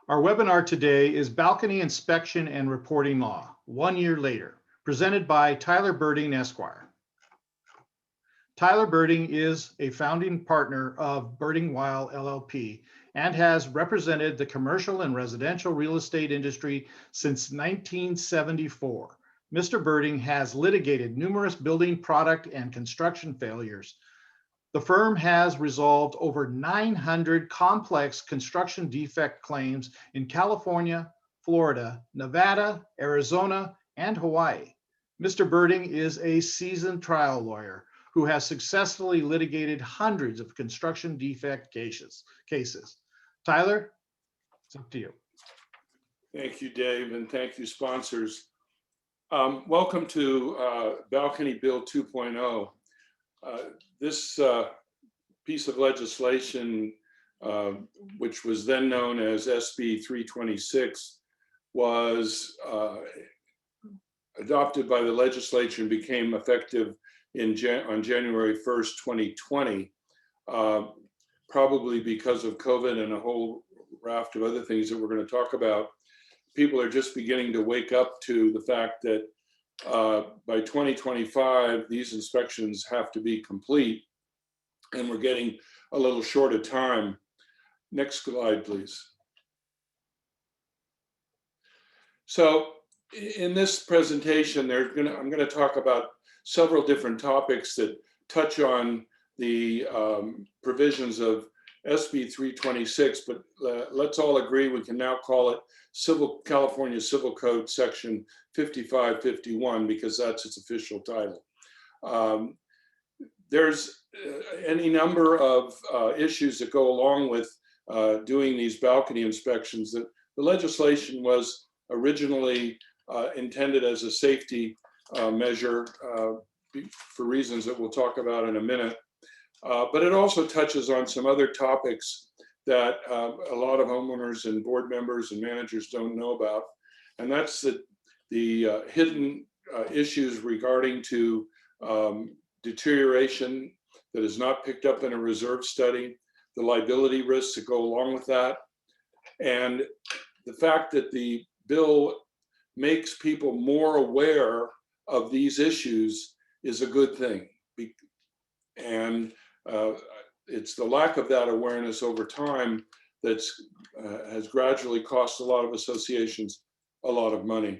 Our webinar today is Balcony Inspection and Reporting Law, 1 year later, presented by Tyler Berding, Esquire. Tyler Berding is a founding partner of Weil LLP and has represented the commercial and residential real estate industry since 1974. Mr. Berding has litigated numerous building product and construction failures. The firm has resolved over 900 complex construction defect claims in California, Florida, Nevada, Arizona, and Hawaii. Mr. Berding is a seasoned trial lawyer who has successfully litigated hundreds of construction defect cases. Tyler, it's up to you. Thank you, Dave, and thank you, sponsors. Welcome to Balcony Bill 2.0. This piece of legislation, which was then known as SB 326, was adopted by the legislature and became effective on January 1st, 2020, probably because of COVID and a whole raft of other things that we're going to talk about. People are just beginning to wake up to the fact that by 2025, these inspections have to be complete, and we're getting a little short of time. Next slide, please. So in this presentation, I'm going to talk about several different topics that touch on the provisions of SB 326, but let's all agree we can now call it California Civil Code Section 5551 because that's its official title. There's any number of issues that go along with doing these balcony inspections. The legislation was originally intended as a safety measure for reasons that we'll talk about in a minute. But it also touches on some other topics that a lot of homeowners and board members and managers don't know about. And that's the hidden issues regarding to deterioration that is not picked up in a reserve study, the liability risks that go along with that, and the fact that the bill makes people more aware of these issues is a good thing. And it's the lack of that awareness over time that has gradually cost a lot of associations a lot of money.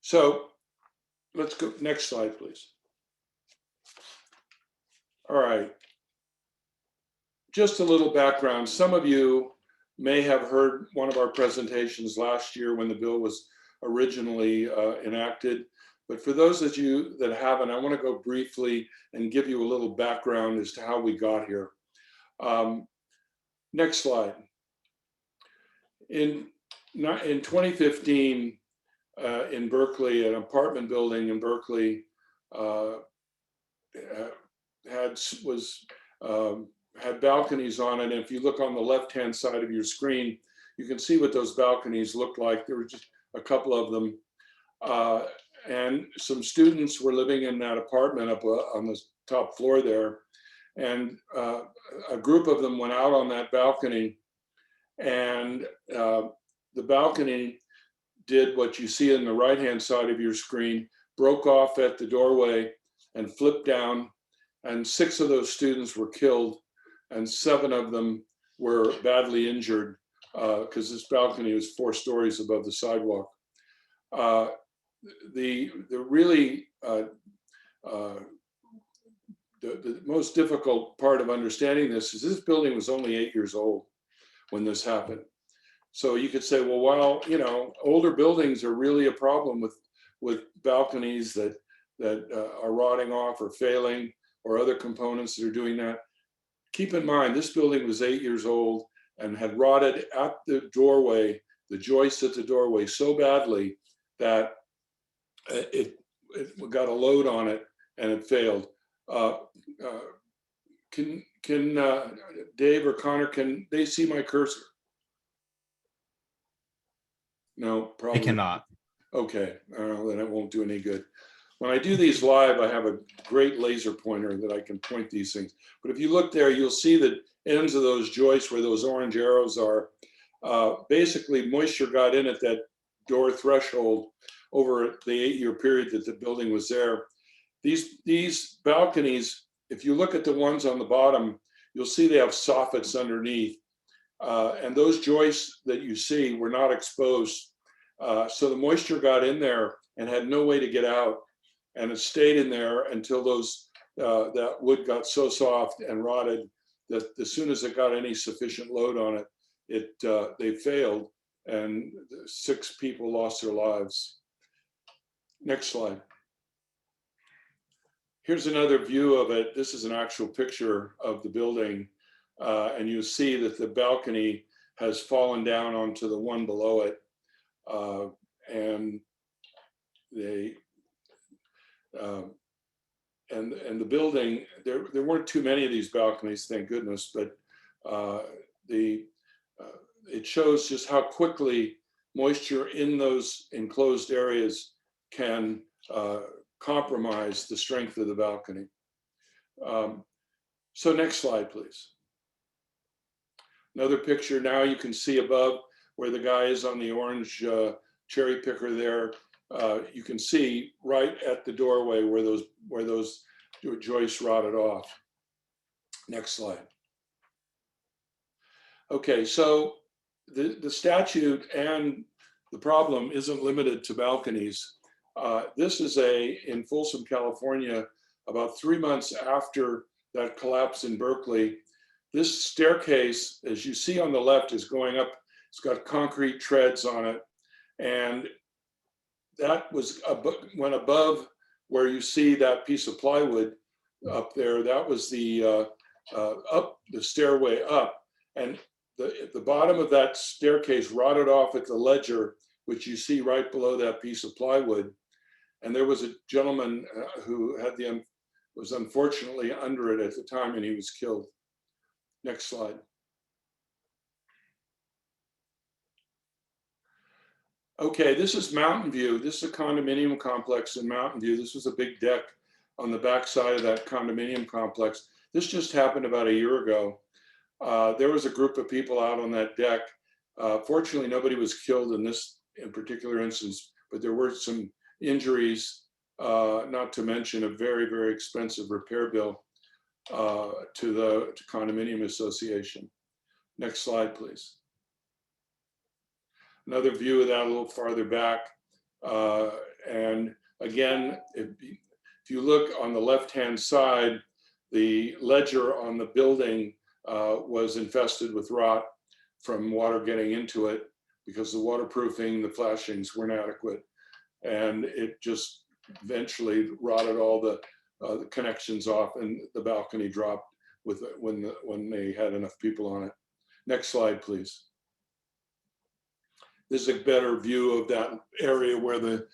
So let's go, next slide, please. All right, just a little background. Some of you may have heard one of our presentations last year when the bill was originally enacted. But for those of you that haven't, I want to go briefly and give you a little background as to how we got here. Next slide. In 2015, in Berkeley, an apartment building in Berkeley had balconies on it. And if you look on the left-hand side of your screen, you can see what those balconies looked like. There were just a couple of them. And some students were living in that apartment up on the top floor there. And a group of them went out on that balcony, and the balcony did what you see in the right-hand side of your screen, broke off at the doorway and flipped down. And 6 of those students were killed, and 7 of them were badly injured because this balcony was 4 stories above the sidewalk. The most difficult part of understanding this is this building was only 8 years old when this happened. So you could say, well, you know, older buildings are really a problem with balconies that are rotting off or failing, or other components that are doing that. Keep in mind, this building was 8 years old and had rotted at the doorway, the joist at the doorway so badly that it got a load on it and it failed. Can Dave or Connor, can they see my cursor? No, probably. I cannot. Okay, then it won't do any good. When I do these live, I have a great laser pointer that I can point these things. But if you look there, you'll see the ends of those joists where those orange arrows are basically moisture got in at that door threshold over the 8-year period that the building was there. These balconies, if you look at the ones on the bottom, you'll see they have soffits underneath. And those joists that you see were not exposed. So the moisture got in there and had no way to get out. And it stayed in there until that wood got so soft and rotted that as soon as it got any sufficient load on it, they failed, and 6 people lost their lives. Next slide. Here's another view of it. This is an actual picture of the building. And you see that the balcony has fallen down onto the one below it. And the building, there weren't too many of these balconies, thank goodness, but it shows just how quickly moisture in those enclosed areas can compromise the strength of the balcony. So next slide, please. Another picture. Now you can see above where the guy is on the orange cherry picker there. You can see right at the doorway where those joists rotted off. Next slide. Okay, so the statute and the problem isn't limited to balconies. This is in Folsom, California, about 3 months after that collapse in Berkeley. This staircase, as you see on the left, is going up. It's got concrete treads on it. And that went above where you see that piece of plywood up there. That was the stairway up. And the bottom of that staircase rotted off at the ledger, which you see right below that piece of plywood. And there was a gentleman who was unfortunately under it at the time, and he was killed. Next slide. Okay, this is Mountain View. This is a condominium complex in Mountain View. This was a big deck on the back side of that condominium complex. This just happened about a year ago. There was a group of people out on that deck. Fortunately, nobody was killed in this particular instance, but there were some injuries, not to mention a very, very expensive repair bill to the condominium association. Next slide, please. Another view of that a little farther back. And again, if you look on the left-hand side, the ledger on the building was infested with rot from water getting into it because the waterproofing, the flashings weren't adequate. And it just eventually rotted all the connections off, and the balcony dropped when they had enough people on it. Next slide, please. This is a better view of that area where the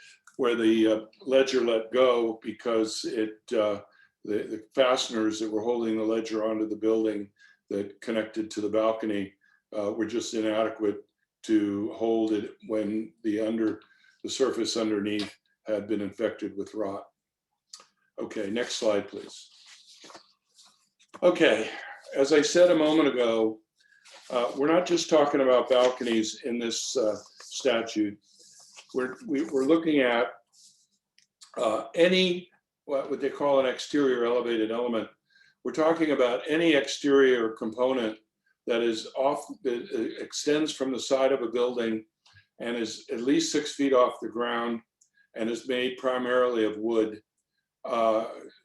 ledger let go, because the fasteners that were holding the ledger onto the building that connected to the balcony were just inadequate to hold it when the surface underneath had been infected with rot. Okay, next slide, please. Okay, as I said a moment ago, we're not just talking about balconies in this statute. We're looking at any, what they call an exterior elevated element. We're talking about any exterior component that extends from the side of a building and is at least 6 feet off the ground and is made primarily of wood.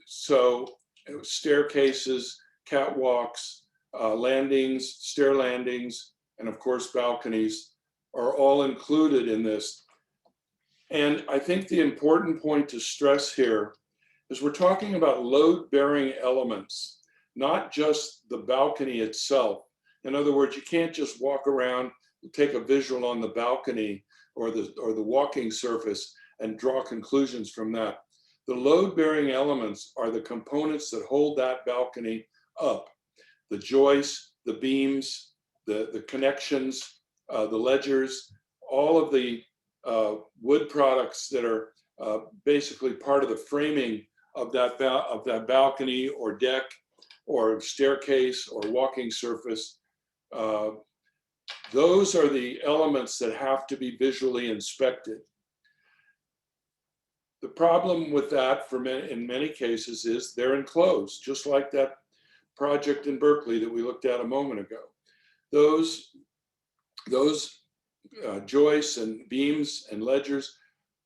So staircases, catwalks, landings, stair landings, and of course balconies are all included in this. And I think the important point to stress here is we're talking about load-bearing elements, not just the balcony itself. In other words, you can't just walk around, take a visual on the balcony or the walking surface and draw conclusions from that. The load-bearing elements are the components that hold that balcony up. The joists, the beams, the connections, the ledgers, all of the wood products that are basically part of the framing of that balcony or deck or staircase or walking surface those are the elements that have to be visually inspected. The problem with that in many cases is they're enclosed, just like that project in Berkeley that we looked at a moment ago. Those joists and beams and ledgers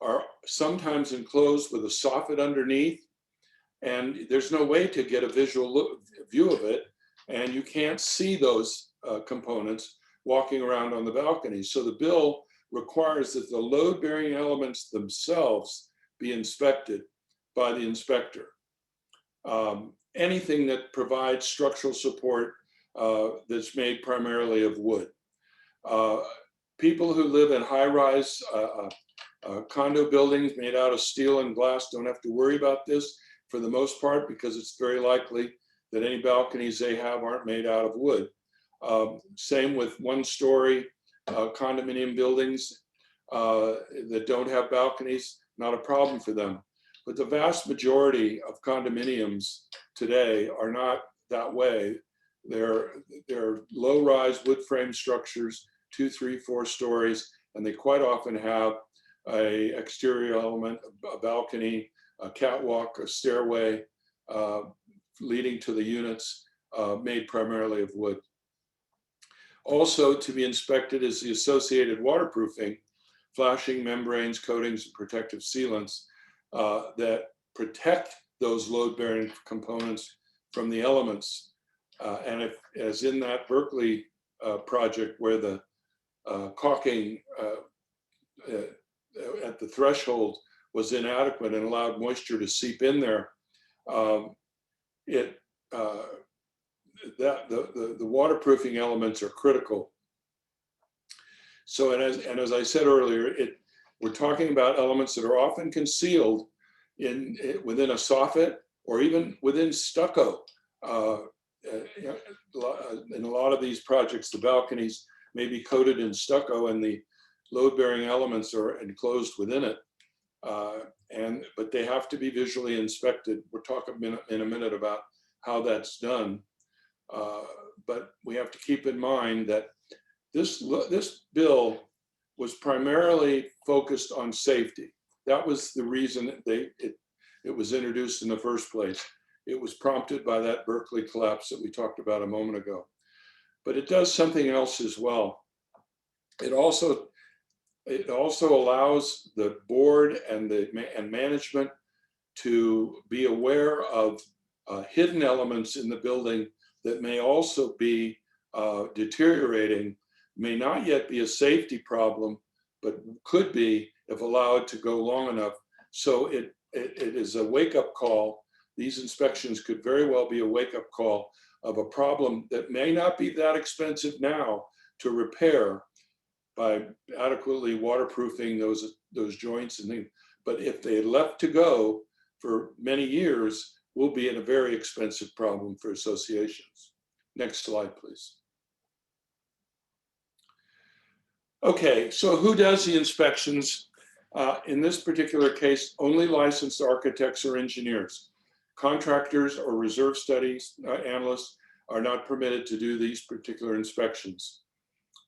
are sometimes enclosed with a soffit underneath, and there's no way to get a visual view of it, and you can't see those components walking around on the balcony. So the bill requires that the load-bearing elements themselves be inspected by the inspector. Anything that provides structural support that's made primarily of wood. People who live in high-rise condo buildings made out of steel and glass don't have to worry about this for the most part, because it's very likely that any balconies they have aren't made out of wood. Same with one-story condominium buildings that don't have balconies, not a problem for them. But the vast majority of condominiums today are not that way. They're low-rise wood frame structures, 2, 3, 4 stories, and they quite often have an exterior element, a balcony, a catwalk, a stairway leading to the units made primarily of wood. Also to be inspected is the associated waterproofing, flashing membranes, coatings, and protective sealants that protect those load-bearing components from the elements. And if, as in that Berkeley project where the caulking at the threshold was inadequate and allowed moisture to seep in there, the waterproofing elements are critical. So, and as I said earlier, we're talking about elements that are often concealed within a soffit or even within stucco. In a lot of these projects, the balconies may be coated in stucco and the load-bearing elements are enclosed within it. But they have to be visually inspected. We'll talk in a minute about how that's done. But we have to keep in mind that this bill was primarily focused on safety. That was the reason it was introduced in the first place. It was prompted by that Berkeley collapse that we talked about a moment ago. But it does something else as well. It also allows the board and management to be aware of hidden elements in the building that may also be deteriorating, may not yet be a safety problem, but could be if allowed to go long enough. So it is a wake-up call. These inspections could very well be a wake-up call of a problem that may not be that expensive now to repair by adequately waterproofing those joints and things. But if they had left to go for many years, will be in a very expensive problem for associations. Next slide, please. Okay, so who does the inspections? In this particular case, only licensed architects or engineers. Contractors or reserve studies analysts are not permitted to do these particular inspections.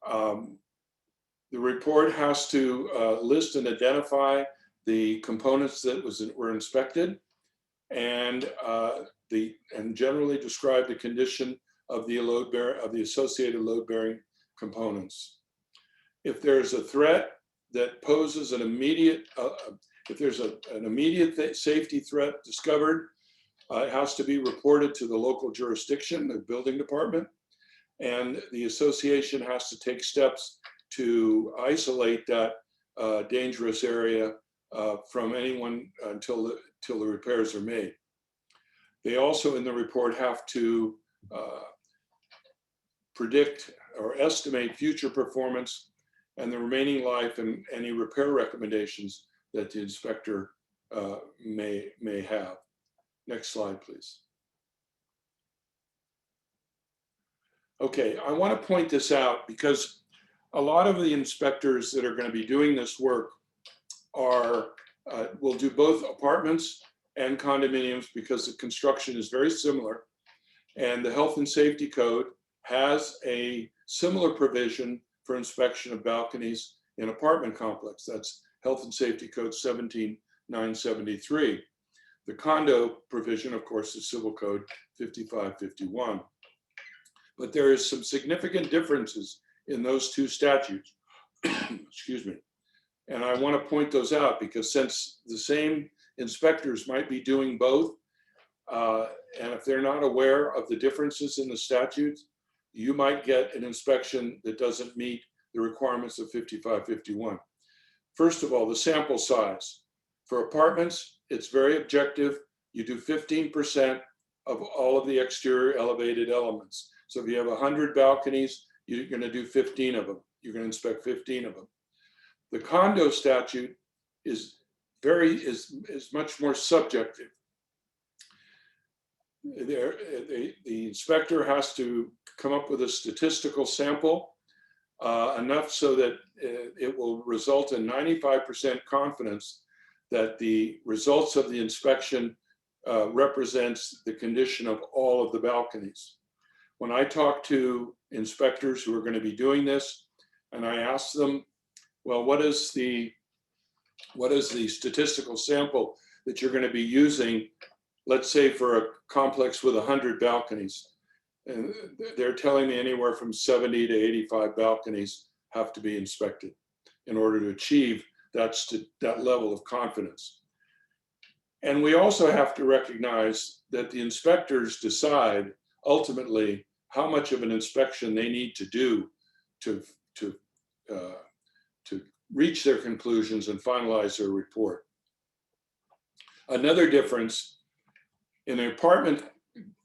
The report has to list and identify the components that were inspected and generally describe the condition of the associated load-bearing components. If there's a threat that poses an immediate, if there's an immediate safety threat discovered, it has to be reported to the local jurisdiction, the building department, and the association has to take steps to isolate that dangerous area from anyone until the repairs are made. They also in the report have to predict or estimate future performance and the remaining life and any repair recommendations that the inspector may have. Next slide, please. Okay, I want to point this out because a lot of the inspectors that are going to be doing this work will do both apartments and condominiums because the construction is very similar. And the health and safety code has a similar provision for inspection of balconies in apartment complex. That's Health and Safety Code 17973. The condo provision, of course, is Civil Code 5551. But there is some significant differences in those two statutes. Excuse me. And I want to point those out because since the same inspectors might be doing both, and if they're not aware of the differences in the statutes, you might get an inspection that doesn't meet the requirements of 5551. First of all, the sample size. For apartments, it's very objective. You do 15% of all of the exterior elevated elements. So if you have 100 balconies, you're going to do 15 of them. You're going to inspect 15 of them. The condo statute is much more subjective. The inspector has to come up with a statistical sample enough so that it will result in 95% confidence that the results of the inspection represents the condition of all of the balconies. When I talk to inspectors who are going to be doing this, and I ask them, well, what is the statistical sample that you're going to be using, let's say for a complex with 100 balconies? And they're telling me anywhere from 70 to 85 balconies have to be inspected in order to achieve that level of confidence. And we also have to recognize that the inspectors decide ultimately how much of an inspection they need to do to reach their conclusions and finalize their report. Another difference in an apartment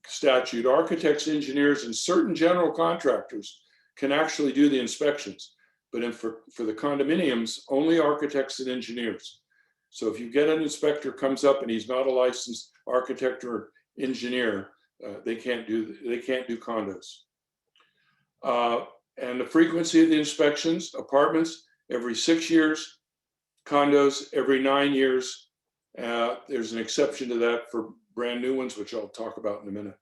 statute, architects, engineers, and certain general contractors can actually do the inspections. But for the condominiums, only architects and engineers. So if you get an inspector comes up and he's not a licensed architect or engineer, they can't do condos. And the frequency of the inspections, apartments every 6 years, condos every 9 years. There's an exception to that for brand new ones, which I'll talk about in a minute.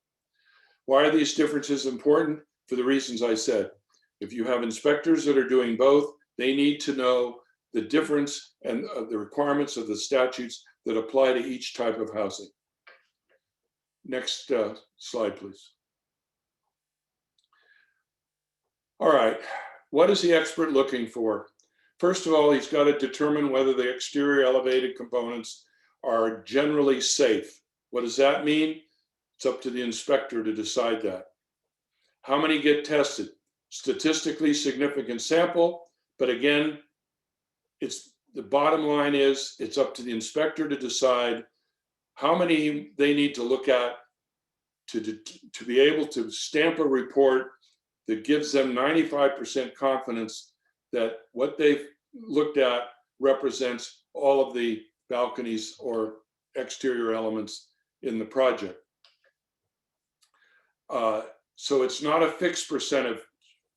Why are these differences important? For the reasons I said. If you have inspectors that are doing both, they need to know the difference and the requirements of the statutes that apply to each type of housing. Next slide, please. All right, what is the expert looking for? First of all, he's got to determine whether the exterior elevated components are generally safe. What does that mean? It's up to the inspector to decide that. How many get tested? Statistically significant sample, but again, the bottom line is it's up to the inspector to decide how many they need to look at to be able to stamp a report that gives them 95% confidence that what they've looked at represents all of the balconies or exterior elements in the project. So it's not a fixed percentage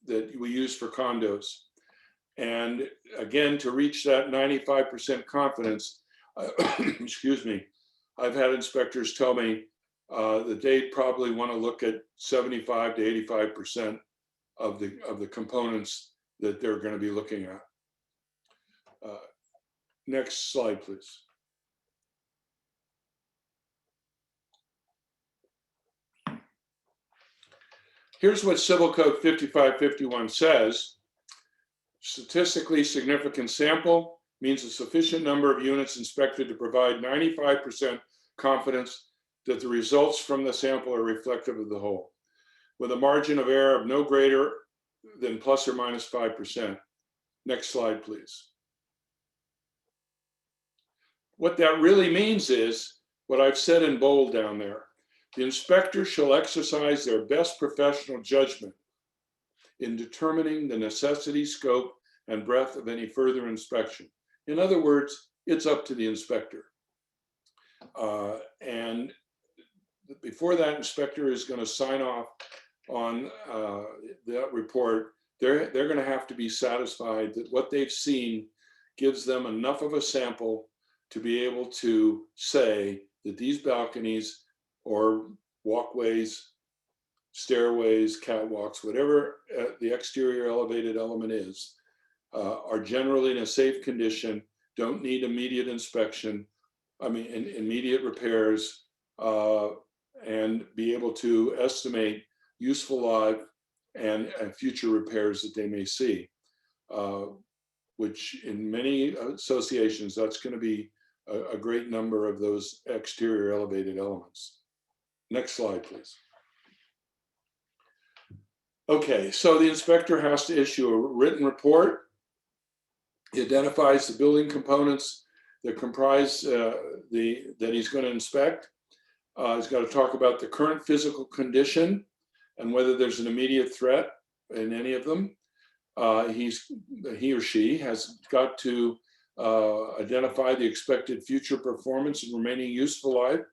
that we use for condos. And again, to reach that 95% confidence, excuse me, I've had inspectors tell me that they probably want to look at 75 to 85% of the components that they're going to be looking at. Next slide, please. Here's what Civil Code 5551 says. Statistically significant sample means a sufficient number of units inspected to provide 95% confidence that the results from the sample are reflective of the whole, with a margin of error of no greater than plus or minus 5%. Next slide, please. What that really means is what I've said in bold down there. The inspector shall exercise their best professional judgment in determining the necessity, scope, and breadth of any further inspection. In other words, it's up to the inspector. And before that inspector is going to sign off on that report, they're going to have to be satisfied that what they've seen gives them enough of a sample to be able to say that these balconies or walkways stairways, catwalks, whatever the exterior elevated element is, are generally in a safe condition, don't need immediate inspection, immediate repairs, and be able to estimate useful life and future repairs that they may see, which in many associations, that's going to be a great number of those exterior elevated elements. Next slide, please. Okay, so the inspector has to issue a written report. He identifies the building components that comprise that he's going to inspect. He's got to talk about the current physical condition and whether there's an immediate threat in any of them. He or she has got to identify the expected future performance and remaining useful life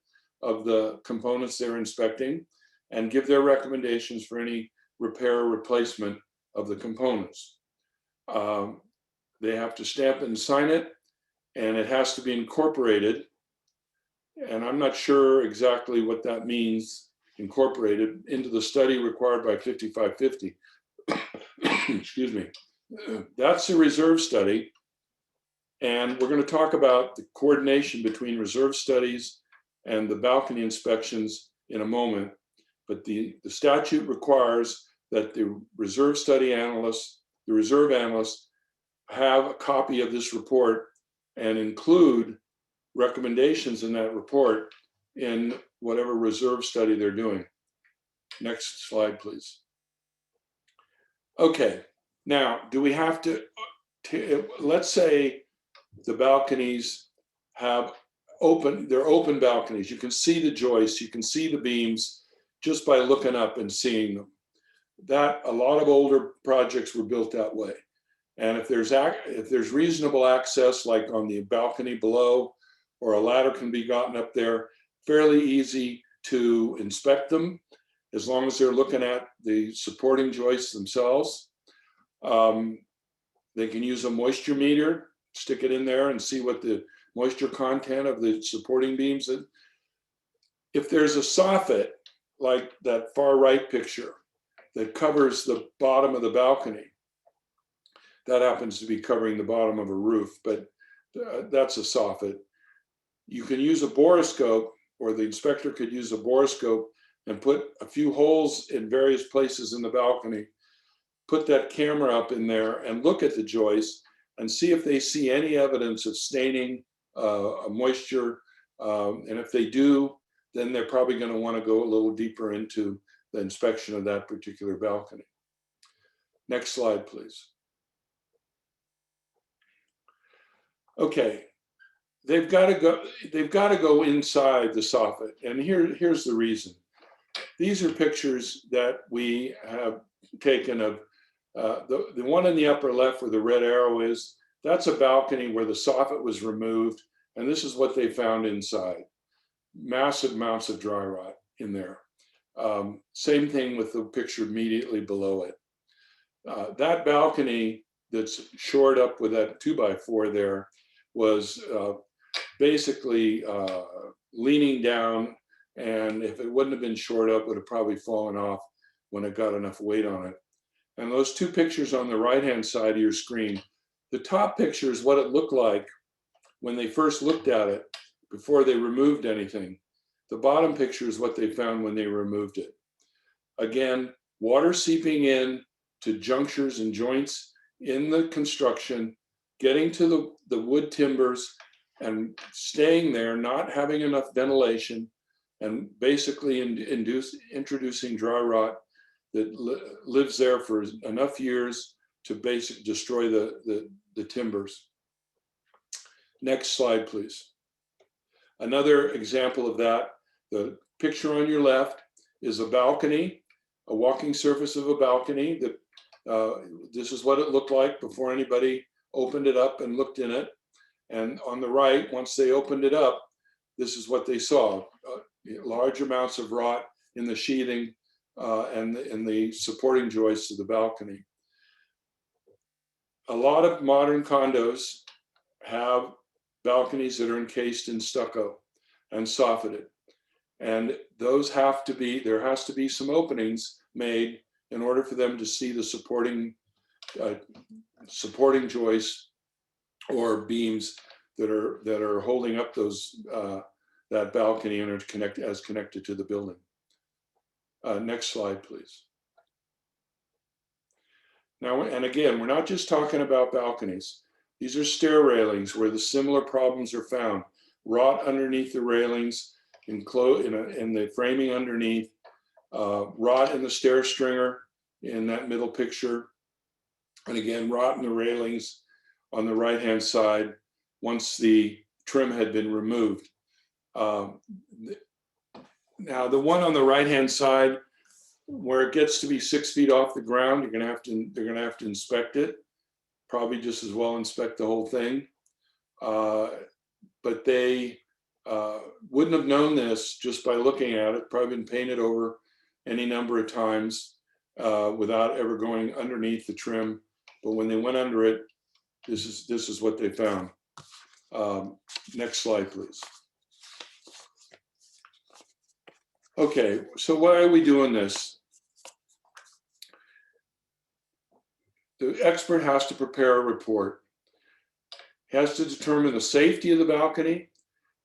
of the components they're inspecting and give their recommendations for any repair or replacement of the components. They have to stamp it and sign it, and it has to be incorporated. And I'm not sure exactly what that means, incorporated into the study required by 5550. Excuse me. That's a reserve study. And we're going to talk about the coordination between reserve studies and the balcony inspections in a moment. But the statute requires that the reserve study analysts, the reserve analysts, have a copy of this report and include recommendations in that report in whatever reserve study they're doing. Next slide, please. Okay, now, do we have to let's say the balconies have they're open balconies. You can see the joists, you can see the beams just by looking up and seeing them. That a lot of older projects were built that way. And if there's reasonable access, like on the balcony below, or a ladder can be gotten up there, fairly easy to inspect them, as long as they're looking at the supporting joists themselves. They can use a moisture meter, stick it in there and see what the moisture content of the supporting beams is. If there's a soffit, like that far right picture, that covers the bottom of the balcony, that happens to be covering the bottom of a roof, but that's a soffit. You can use a borescope, or the inspector could use a borescope and put a few holes in various places in the balcony, put that camera up in there and look at the joists and see if they see any evidence of staining, moisture. And if they do, then they're probably going to want to go a little deeper into the inspection of that particular balcony. Next slide, please. Okay, they've got to go inside the soffit, and here's the reason. These are pictures that we have taken of the one in the upper left where the red arrow is. That's a balcony where the soffit was removed, and this is what they found inside. Massive amounts of dry rot in there. Same thing with the picture immediately below it. That balcony that's shored up with that 2x4 there was basically leaning down, and if it wouldn't have been shored up, would have probably fallen off when it got enough weight on it. And those two pictures on the right-hand side of your screen, the top picture is what it looked like when they first looked at it before they removed anything. The bottom picture is what they found when they removed it. Again, water seeping in to junctures and joints in the construction, getting to the wood timbers and staying there, not having enough ventilation, and basically introducing dry rot that lives there for enough years to basically destroy the timbers. Next slide, please. Another example of that, the picture on your left is a balcony, a walking surface of a balcony. This is what it looked like before anybody opened it up and looked in it. And on the right, once they opened it up, this is what they saw. Large amounts of rot in the sheathing and in the supporting joists of the balcony. A lot of modern condos have balconies that are encased in stucco and soffited. And those there has to be some openings made in order for them to see the supporting joists or beams that are holding up that balcony and are connected to the building. Next slide, please. Now, and again, we're not just talking about balconies. These are stair railings where the similar problems are found. Rot underneath the railings, in the framing underneath, rot in the stair stringer in that middle picture. And again, rot in the railings on the right-hand side once the trim had been removed. Now, the one on the right-hand side, where it gets to be 6 feet off the ground, they're gonna have to inspect it. Probably just as well inspect the whole thing. But they wouldn't have known this just by looking at it. Probably been painted over any number of times without ever going underneath the trim. But when they went under it, this is what they found. Next slide, please. Okay, so why are we doing this? The expert has to prepare a report. He has to determine the safety of the balcony.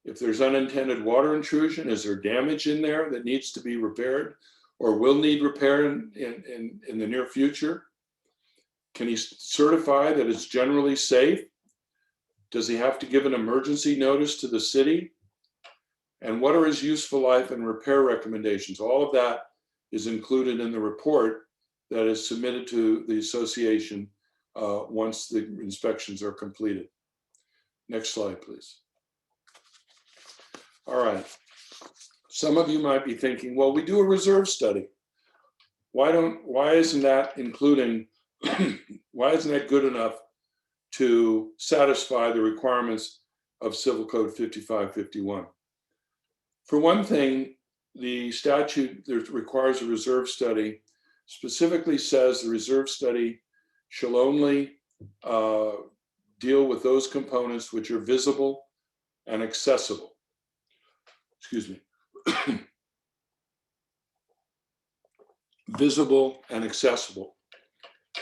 If there's unintended water intrusion, is there damage in there that needs to be repaired or will need repair in the near future? Can he certify that it's generally safe? Does he have to give an emergency notice to the city? And what are his useful life and repair recommendations? All of that is included in the report that is submitted to the association once the inspections are completed. Next slide, please. All right. Some of you might be thinking, well, we do a reserve study. Why isn't that why isn't that good enough to satisfy the requirements of Civil Code 5551? For one thing, the statute that requires a reserve study specifically says the reserve study shall only deal with those components which are visible and accessible. Excuse me. Visible and accessible.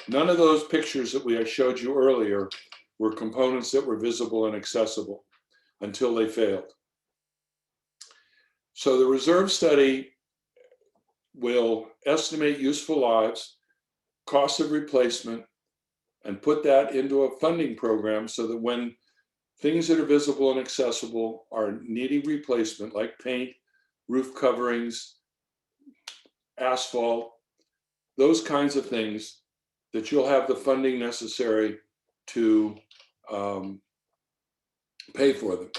None of those pictures that I showed you earlier were components that were visible and accessible until they failed. So the reserve study will estimate useful lives, cost of replacement, and put that into a funding program so that when things that are visible and accessible are needing replacement, like paint, roof coverings, asphalt, those kinds of things, that you'll have the funding necessary to pay for them.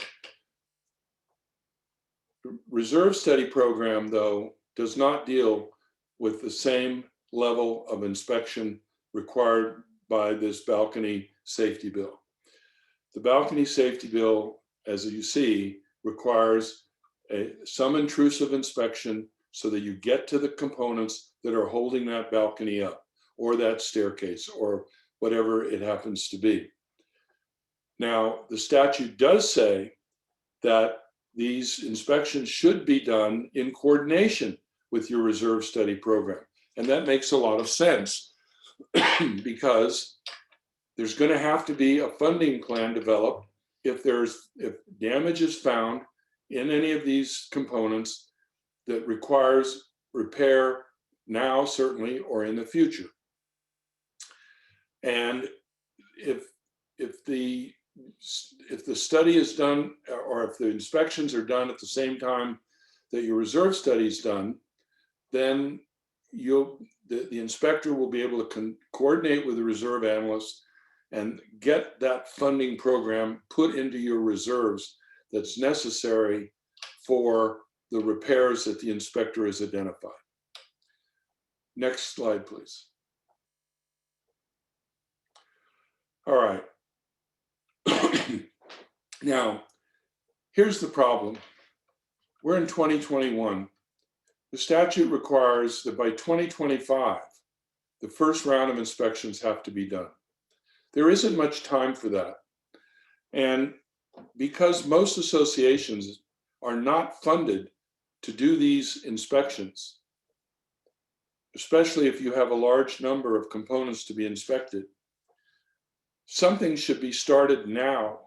The reserve study program, though, does not deal with the same level of inspection required by this balcony safety bill. The balcony safety bill, as you see, requires some intrusive inspection so that you get to the components that are holding that balcony up, or that staircase, or whatever it happens to be. Now, the statute does say that these inspections should be done in coordination with your reserve study program. And that makes a lot of sense because there's going to have to be a funding plan developed if damage is found in any of these components that requires repair now, certainly, or in the future. And if the study is done, or if the inspections are done at the same time that your reserve study is done, then the inspector will be able to coordinate with the reserve analyst and get that funding program put into your reserves that's necessary for the repairs that the inspector has identified. Next slide, please. All right. Now, here's the problem. We're in 2021. The statute requires that by 2025, the first round of inspections have to be done. There isn't much time for that. And because most associations are not funded to do these inspections, especially if you have a large number of components to be inspected, something should be started now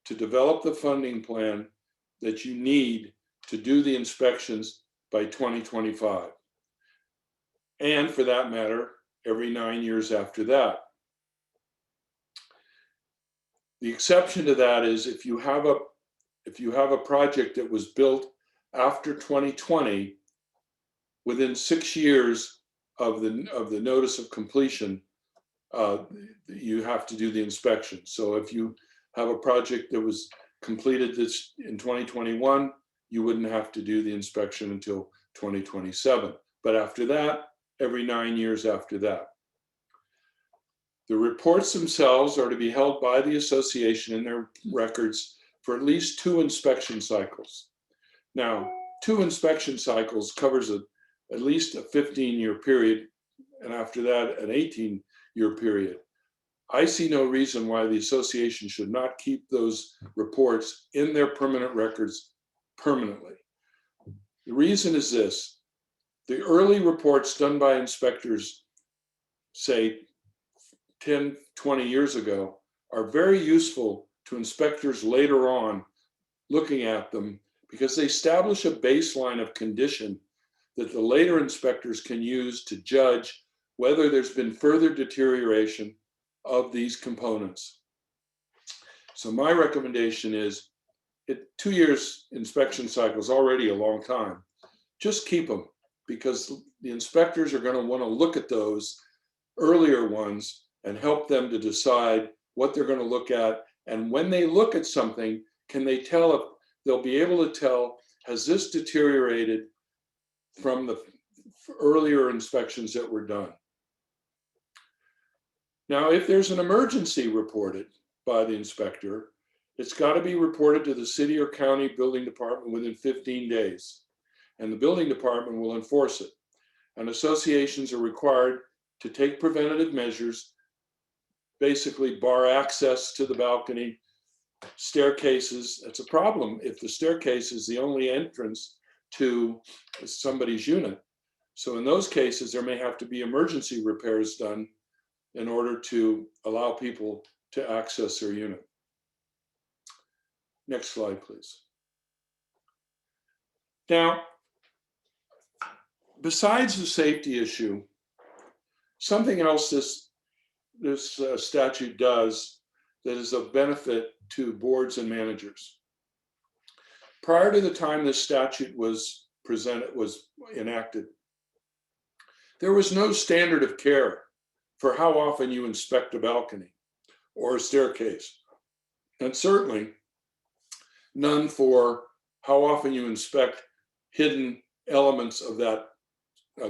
to develop the funding plan that you need to do the inspections by 2025. And for that matter, every 9 years after that. The exception to that is if you have a project that was built after 2020, within 6 years of the notice of completion, you have to do the inspection. So if you have a project that was completed this in 2021, you wouldn't have to do the inspection until 2027. But after that, every 9 years after that. The reports themselves are to be held by the association in their records for at least 2 inspection cycles. Now, 2 inspection cycles covers at least a 15-year period, and after that, an 18-year period. I see no reason why the association should not keep those reports in their permanent records permanently. The reason is this: the early reports done by inspectors, say 10, 20 years ago, are very useful to inspectors later on looking at them, because they establish a baseline of condition that the later inspectors can use to judge whether there's been further deterioration of these components. So my recommendation is, 2 years inspection cycle is already a long time. Just keep them, because the inspectors are going to want to look at those earlier ones and help them to decide what they're going to look at. And when they look at something, can they tell if they'll be able to tell, has this deteriorated from the earlier inspections that were done? Now, if there's an emergency reported by the inspector, it's got to be reported to the city or county building department within 15 days, and the building department will enforce it. And associations are required to take preventative measures, basically bar access to the balcony, staircases. It's a problem if the staircase is the only entrance to somebody's unit. So in those cases, there may have to be emergency repairs done in order to allow people to access their unit. Next slide, please. Now, besides the safety issue, something else this statute does that is of benefit to boards and managers. Prior to the time this statute was enacted, there was no standard of care for how often you inspect a balcony or a staircase, and certainly none for how often you inspect hidden elements of that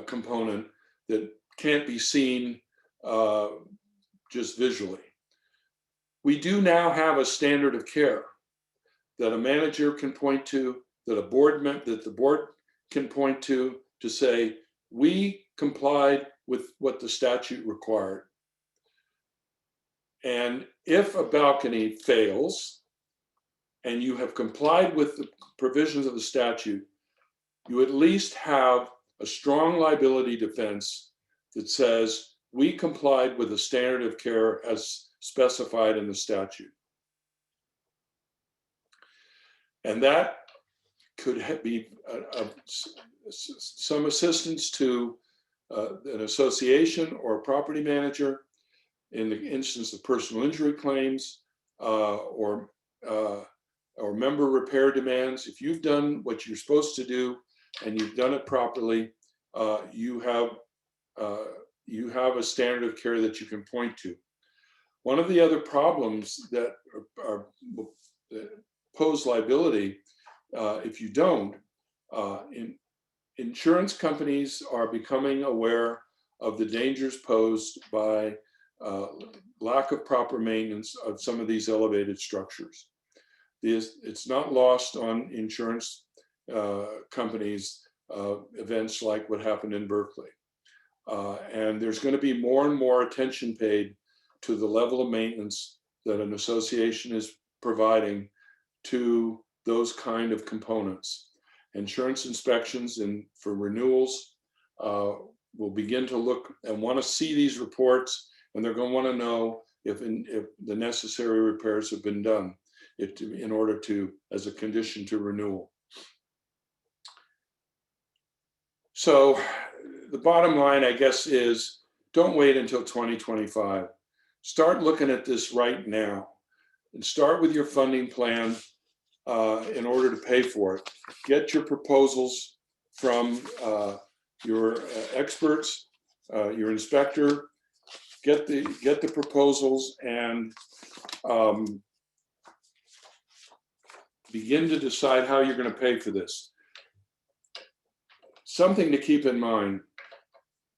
component that can't be seen just visually. We do now have a standard of care that a manager can point to, that the board can point to say, we complied with what the statute required. And if a balcony fails and you have complied with the provisions of the statute, you at least have a strong liability defense that says we complied with the standard of care as specified in the statute. And that could be some assistance to an association or a property manager in the instance of personal injury claims or member repair demands. If you've done what you're supposed to do and you've done it properly, you have a standard of care that you can point to. One of the other problems that pose liability if you don't, insurance companies are becoming aware of the dangers posed by lack of proper maintenance of some of these elevated structures. It's not lost on insurance companies events like what happened in Berkeley. And there's going to be more and more attention paid to the level of maintenance that an association is providing to those kind of components. Insurance inspections and for renewals will begin to look and want to see these reports, and they're going to want to know if the necessary repairs have been done in order to, as a condition to renewal. So the bottom line, I guess, is don't wait until 2025. Start looking at this right now and start with your funding plan in order to pay for it. Get your proposals from your experts, your inspector. Get the proposals and begin to decide how you're going to pay for this. Something to keep in mind,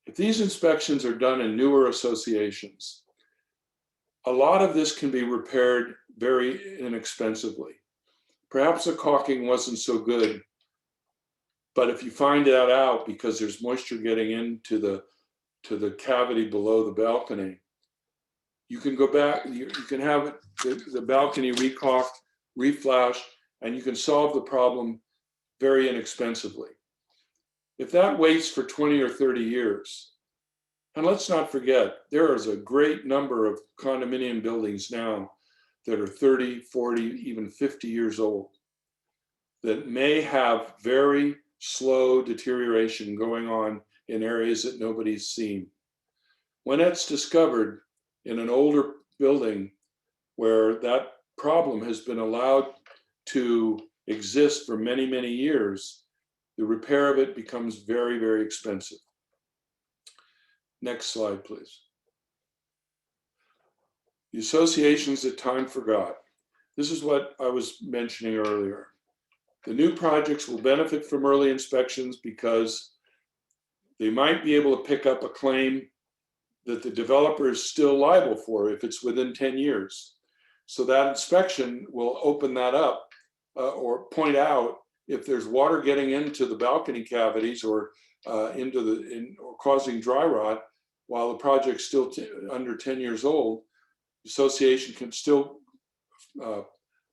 if these inspections are done in newer associations, a lot of this can be repaired very inexpensively. Perhaps the caulking wasn't so good, but if you find that out because there's moisture getting into the cavity below the balcony, you can go back, you can have the balcony recaulked, reflashed, and you can solve the problem very inexpensively. If that waits for 20 or 30 years, and let's not forget, there is a great number of condominium buildings now that are 30, 40, even 50 years old that may have very slow deterioration going on in areas that nobody's seen. When it's discovered in an older building where that problem has been allowed to exist for many, many years, the repair of it becomes very, very expensive. Next slide, please. The associations that time forgot. This is what I was mentioning earlier. The new projects will benefit from early inspections because they might be able to pick up a claim that the developer is still liable for if it's within 10 years. So that inspection will open that up or point out if there's water getting into the balcony cavities or or causing dry rot while the project's still under 10 years old. The association can still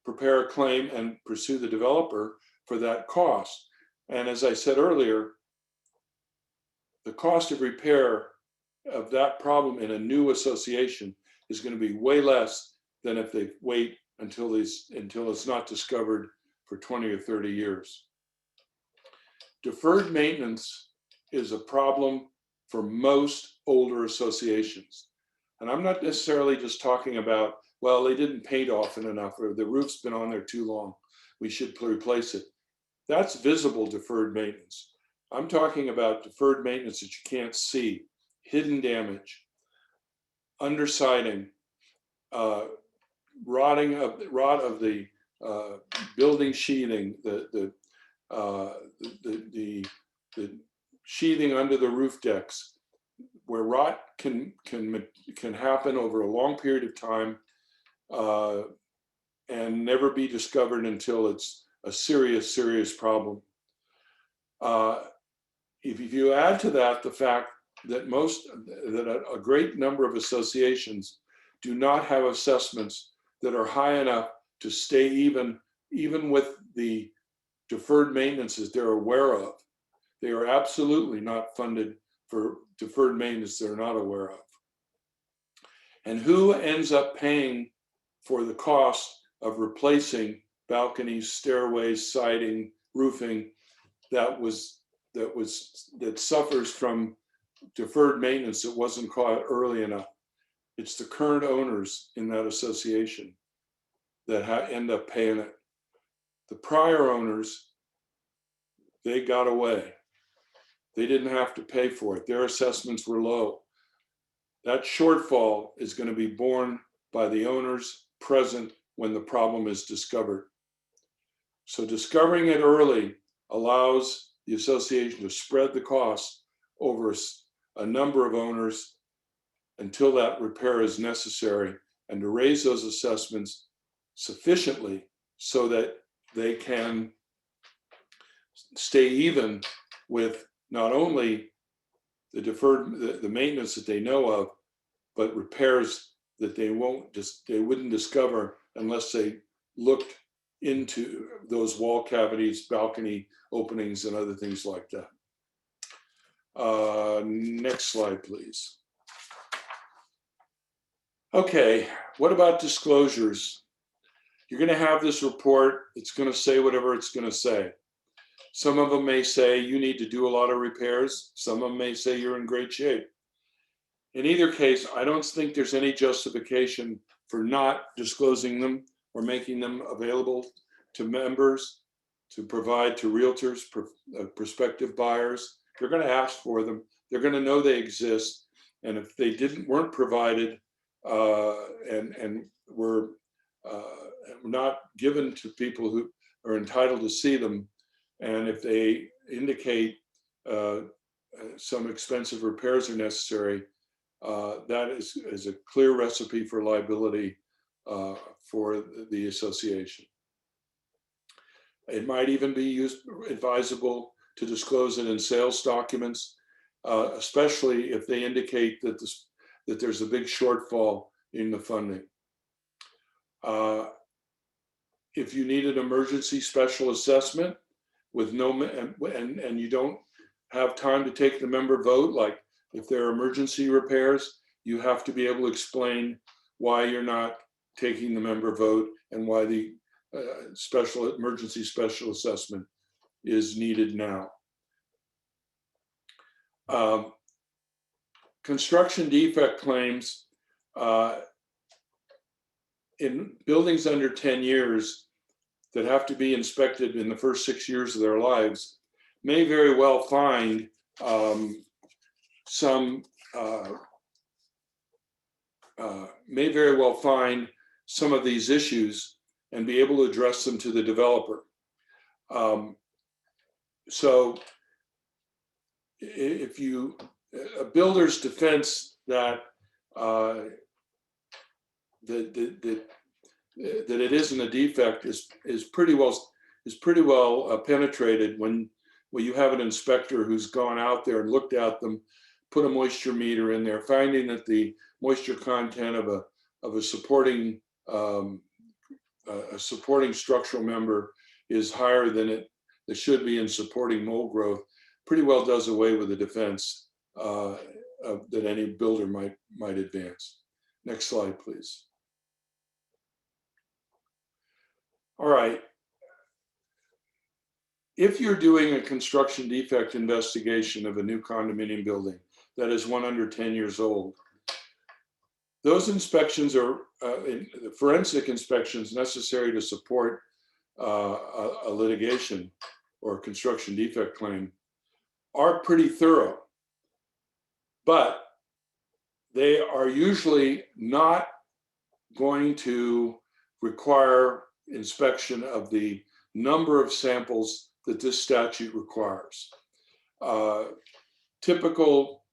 prepare a claim and pursue the developer for that cost. And as I said earlier, the cost of repair of that problem in a new association is going to be way less than if they wait until it's not discovered for 20 or 30 years. Deferred maintenance is a problem for most older associations. And I'm not necessarily just talking about, well, they didn't paint often enough or the roof's been on there too long, we should replace it. That's visible deferred maintenance. I'm talking about deferred maintenance that you can't see, hidden damage, undersiding, rot of the building sheathing, the sheathing under the roof decks, where rot can happen over a long period of time and never be discovered until it's a serious, serious problem. If you add to that the fact that a great number of associations do not have assessments that are high enough to stay even with the deferred maintenances they're aware of. They are absolutely not funded for deferred maintenance they're not aware of. And who ends up paying for the cost of replacing balconies, stairways, siding, roofing that suffers from deferred maintenance that wasn't caught early enough? It's the current owners in that association that end up paying it. The prior owners, they got away. They didn't have to pay for it. Their assessments were low. That shortfall is going to be borne by the owners present when the problem is discovered. So discovering it early allows the association to spread the cost over a number of owners until that repair is necessary, and to raise those assessments sufficiently so that they can stay even with not only the maintenance that they know of, but repairs that they wouldn't discover unless they looked into those wall cavities, balcony openings, and other things like that. Next slide, please. Okay, what about disclosures? You're going to have this report. It's going to say whatever it's going to say. Some of them may say you need to do a lot of repairs. Some of them may say you're in great shape. In either case, I don't think there's any justification for not disclosing them or making them available to members, to provide to realtors, prospective buyers. They're going to ask for them. They're going to know they exist. And if they weren't provided and were not given to people who are entitled to see them, and if they indicate some expensive repairs are necessary, that is a clear recipe for liability for the association. It might even be advisable to disclose it in sales documents, especially if they indicate that there's a big shortfall in the funding. If you need an emergency special assessment with and you don't have time to take the member vote, like if there are emergency repairs, you have to be able to explain why you're not taking the member vote and why the emergency special assessment is needed now. Construction defect claims in buildings under 10 years that have to be inspected in the first 6 years of their lives may very well find some of these issues and be able to address them to the developer. So if a builder's defense that that it isn't a defect is pretty well penetrated when you have an inspector who's gone out there and looked at them, put a moisture meter in there, finding that the moisture content of a supporting structural member is higher than it should be in supporting mold growth. Pretty well does away with the defense that any builder might advance. Next slide, please. All right. If you're doing a construction defect investigation of a new condominium building that is one under 10 years old, those inspections are forensic inspections necessary to support a litigation or a construction defect claim are pretty thorough, but they are usually not going to require inspection of the number of samples that this statute requires. Typical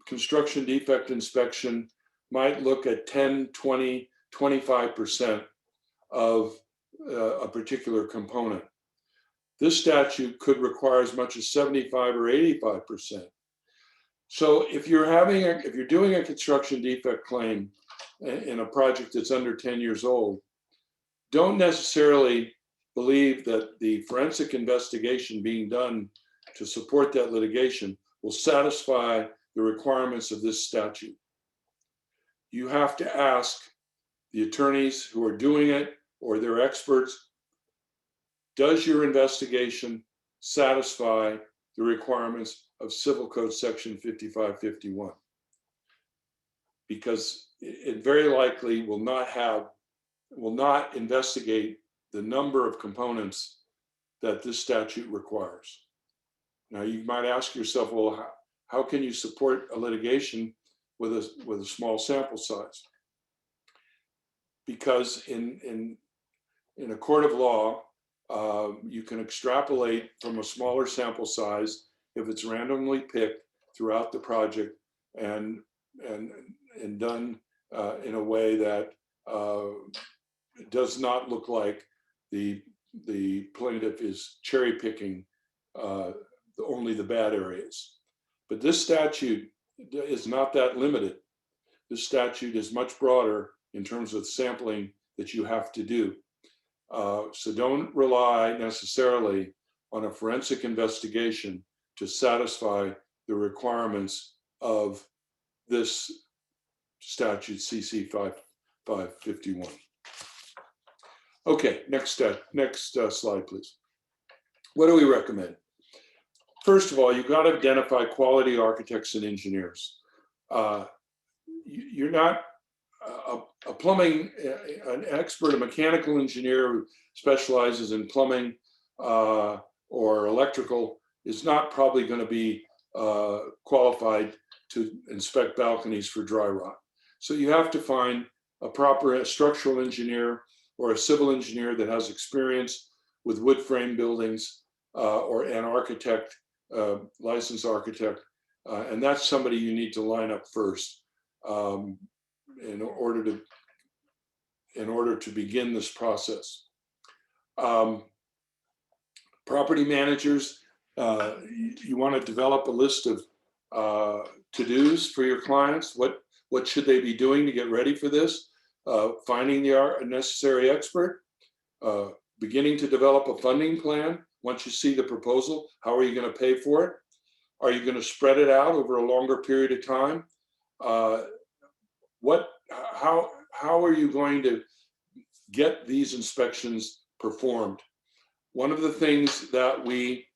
construction defect inspection might look at 10, 20, 25% of a particular component. This statute could require as much as 75 or 85%. So if you're doing a construction defect claim in a project that's under 10 years old, don't necessarily believe that the forensic investigation being done to support that litigation will satisfy the requirements of this statute. You have to ask the attorneys who are doing it or their experts, does your investigation satisfy the requirements of Civil Code Section 5551? Because it very likely will not investigate the number of components that this statute requires. Now you might ask yourself, well, how can you support a litigation with a small sample size? Because in a court of law, you can extrapolate from a smaller sample size if it's randomly picked throughout the project and done in a way that does not look like the plaintiff is cherry picking only the bad areas. But this statute is not that limited. This statute is much broader in terms of sampling that you have to do. So don't rely necessarily on a forensic investigation to satisfy the requirements of this statute CC 5551. Okay, next slide, please. What do we recommend? First of all, you've got to identify quality architects and engineers. You're not a plumbing, an expert, a mechanical engineer who specializes in plumbing or electrical is not probably going to be qualified to inspect balconies for dry rot. So you have to find a proper structural engineer or a civil engineer that has experience with wood frame buildings or an architect, licensed architect. And that's somebody you need to line up first in order to begin this process. Property managers, you want to develop a list of to-dos for your clients. What should they be doing to get ready for this? Finding the necessary expert, beginning to develop a funding plan. Once you see the proposal, how are you going to pay for it? Are you going to spread it out over a longer period of time? How are you going to get these inspections performed? One of the things that we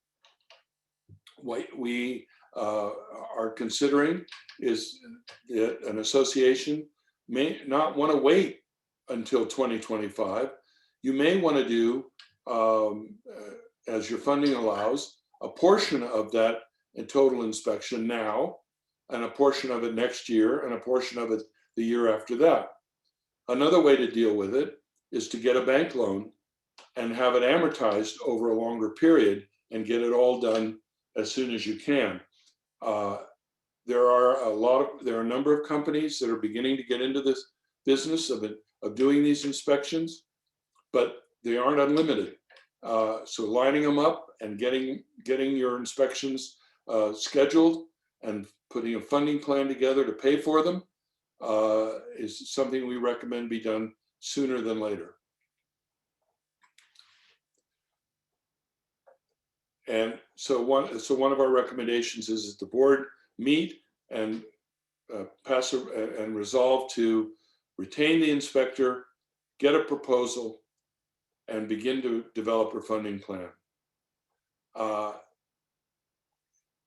are considering is that an association may not want to wait until 2025. You may want to do, as your funding allows, a portion of that in total inspection now, and a portion of it next year, and a portion of it the year after that. Another way to deal with it is to get a bank loan and have it amortized over a longer period and get it all done as soon as you can. There are a number of companies that are beginning to get into this business of doing these inspections, but they aren't unlimited. So lining them up and getting your inspections scheduled and putting a funding plan together to pay for them is something we recommend be done sooner than later. And so one of our recommendations is that the board meet and pass and resolve to retain the inspector, get a proposal, and begin to develop a funding plan.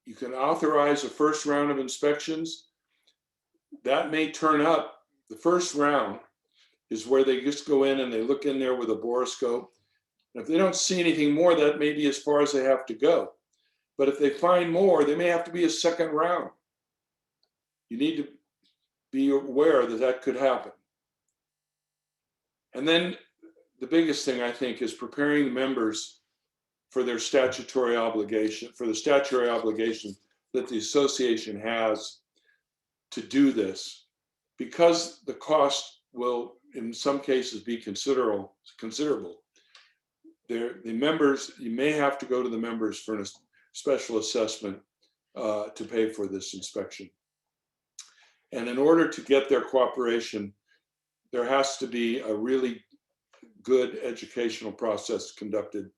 You can authorize a first round of inspections. That may turn up. The first round is where they just go in and they look in there with a borescope. And if they don't see anything more, that may be as far as they have to go. But if they find more, there may have to be a second round. You need to be aware that that could happen. And then the biggest thing, I think, is preparing the members for their statutory obligation, for the statutory obligation that the association has to do this, because the cost will, in some cases, be considerable. The members, you may have to go to the members for a special assessment to pay for this inspection. And in order to get their cooperation, there has to be a really good educational process conducted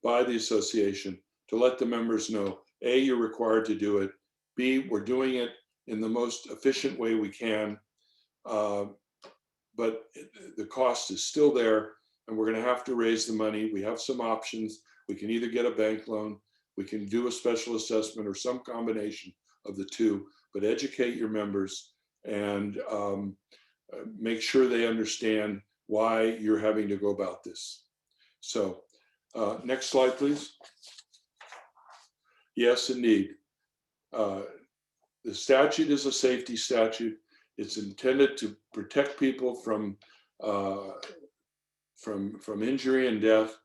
by the association to let the members know, A, you're required to do it, B, we're doing it in the most efficient way we can, but the cost is still there, and we're going to have to raise the money. We have some options. We can either get a bank loan, we can do a special assessment, or some combination of the two, but educate your members and make sure they understand why you're having to go about this. So next slide, please. Yes, indeed. The statute is a safety statute. It's intended to protect people from injury and death,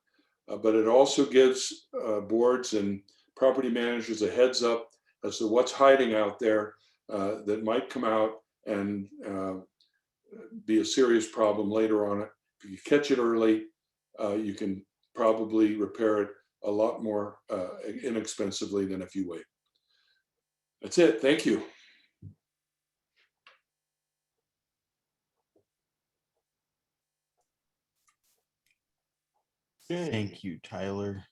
but it also gives boards and property managers a heads up as to what's hiding out there that might come out and be a serious problem later on. If you catch it early, you can probably repair it a lot more inexpensively than if you wait. That's it. Thank you. Okay. Thank you, Tyler.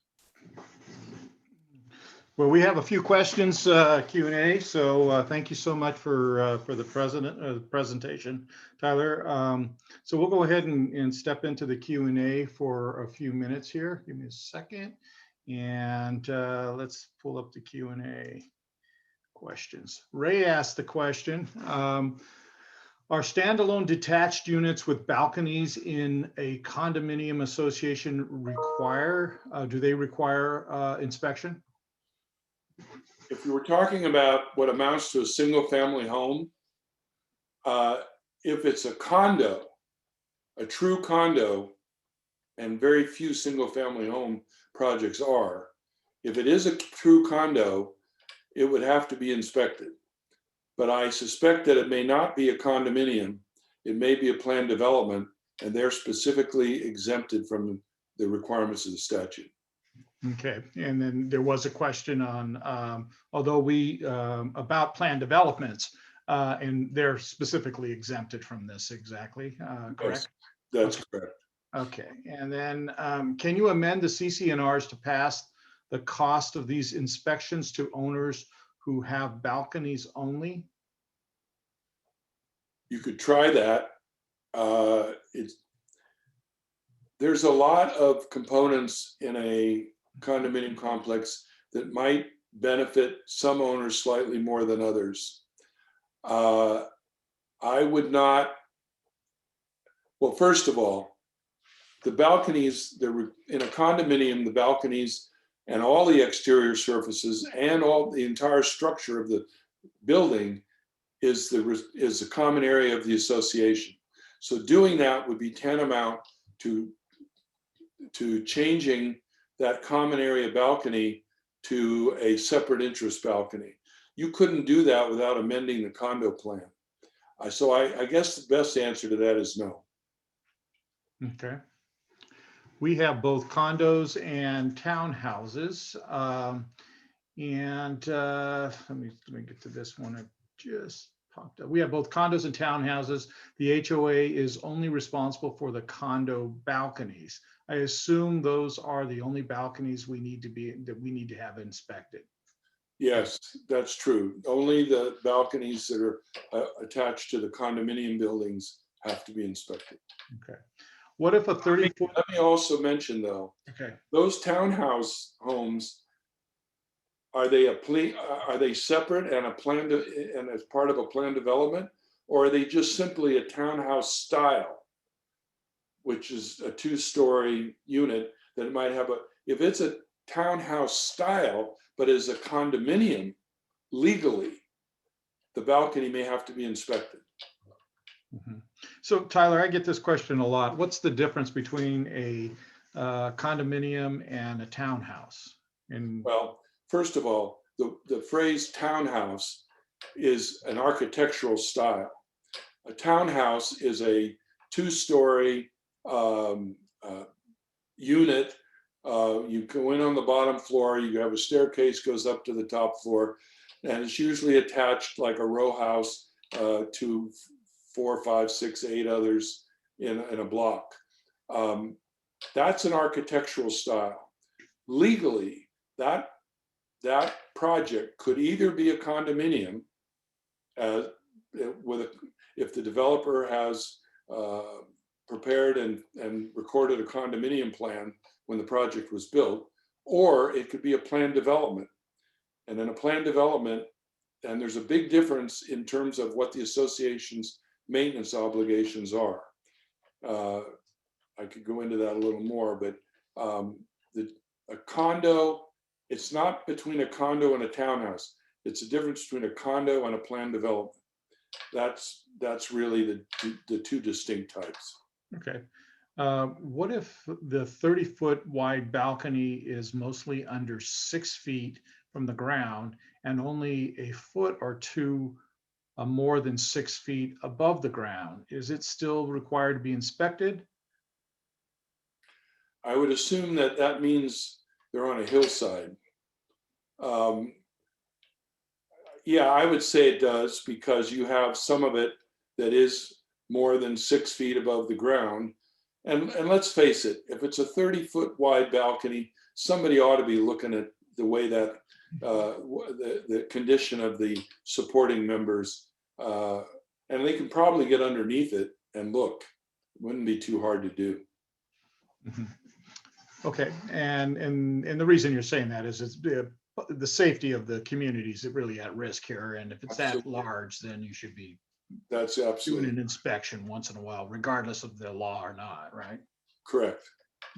Well, we have a few questions, Q&A, so thank you so much for the presentation, Tyler. So we'll go ahead and step into the Q&A for a few minutes here. Give me a second, and let's pull up the Q&A questions. Ray asked the question, are standalone detached units with balconies in a condominium association do they require inspection? If you were talking about what amounts to a single family home, if it's a condo, a true condo, and very few single family home projects are, if it is a true condo, it would have to be inspected. But I suspect that it may not be a condominium. It may be a planned development, and they're specifically exempted from the requirements of the statute. Okay, and then there was a question on, although about planned developments, and they're specifically exempted from this, exactly, correct? Yes, that's correct. Okay, and then can you amend the CC&Rs to pass the cost of these inspections to owners who have balconies only? You could try that. There's a lot of components in a condominium complex that might benefit some owners slightly more than others. I would not, well, first of all, the balconies, in a condominium, the balconies and all the exterior surfaces and all the entire structure of the building is the common area of the association. So doing that would be tantamount to changing that common area balcony to a separate interest balcony. You couldn't do that without amending the condo plan. So I guess the best answer to that is no. Okay. We have both condos and townhouses. Let me get to this one. I just popped up. We have both condos and townhouses. The HOA is only responsible for the condo balconies. I assume those are the only balconies we need to have inspected. Yes, that's true. Only the balconies that are attached to the condominium buildings have to be inspected. Okay. What if a 30-foot? Let me also mention though, Okay. those townhouse homes, are they separate and and as part of a planned development, or are they just simply a townhouse style, which is a 2-story unit that it might have if it's a townhouse style, but is a condominium legally, the balcony may have to be inspected. Mm-hmm. So Tyler, I get this question a lot. What's the difference between a condominium and a townhouse? Well, first of all, the phrase townhouse is an architectural style. A townhouse is a 2-story unit. You go in on the bottom floor, you have a staircase goes up to the top floor, and it's usually attached like a row house to 4, 5, 6, 8 others in a block. That's an architectural style. Legally, that project could either be a condominium, if the developer has prepared and recorded a condominium plan when the project was built, or it could be a planned development. And in a planned development, and there's a big difference in terms of what the association's maintenance obligations are. I could go into that a little more, but a condo, it's not between a condo and a townhouse. It's a difference between a condo and a planned development. That's really the 2 distinct types. Okay. What if the 30-foot wide balcony is mostly under 6 feet from the ground and only a foot or 2 more than 6 feet above the ground? Is it still required to be inspected? I would assume that means they're on a hillside. Yeah, I would say it does, because you have some of it that is more than 6 feet above the ground. And let's face it, if it's a 30-foot wide balcony, somebody ought to be looking at the way that the condition of the supporting members, and they can probably get underneath it and look. It wouldn't be too hard to do. Mhm. Okay, and the reason you're saying that is it's the safety of the community is really at risk here, and if it's that Absolutely. large, then you should be That's doing absolutely an inspection once in a while, regardless of the law or not, right? correct.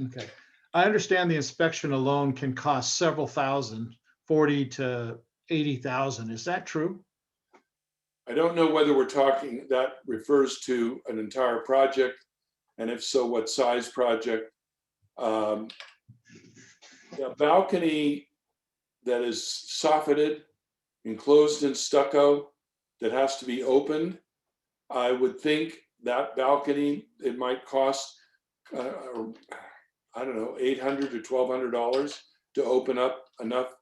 Okay. I understand the inspection alone can cost several thousand, 40 to 80,000. Is that true? I don't know whether we're talking, that refers to an entire project, and if so, what size project? Um, a balcony that is soffitted, enclosed in stucco, that has to be opened, I would think that balcony, it might cost, I don't know, $800 to $1,200 to open up enough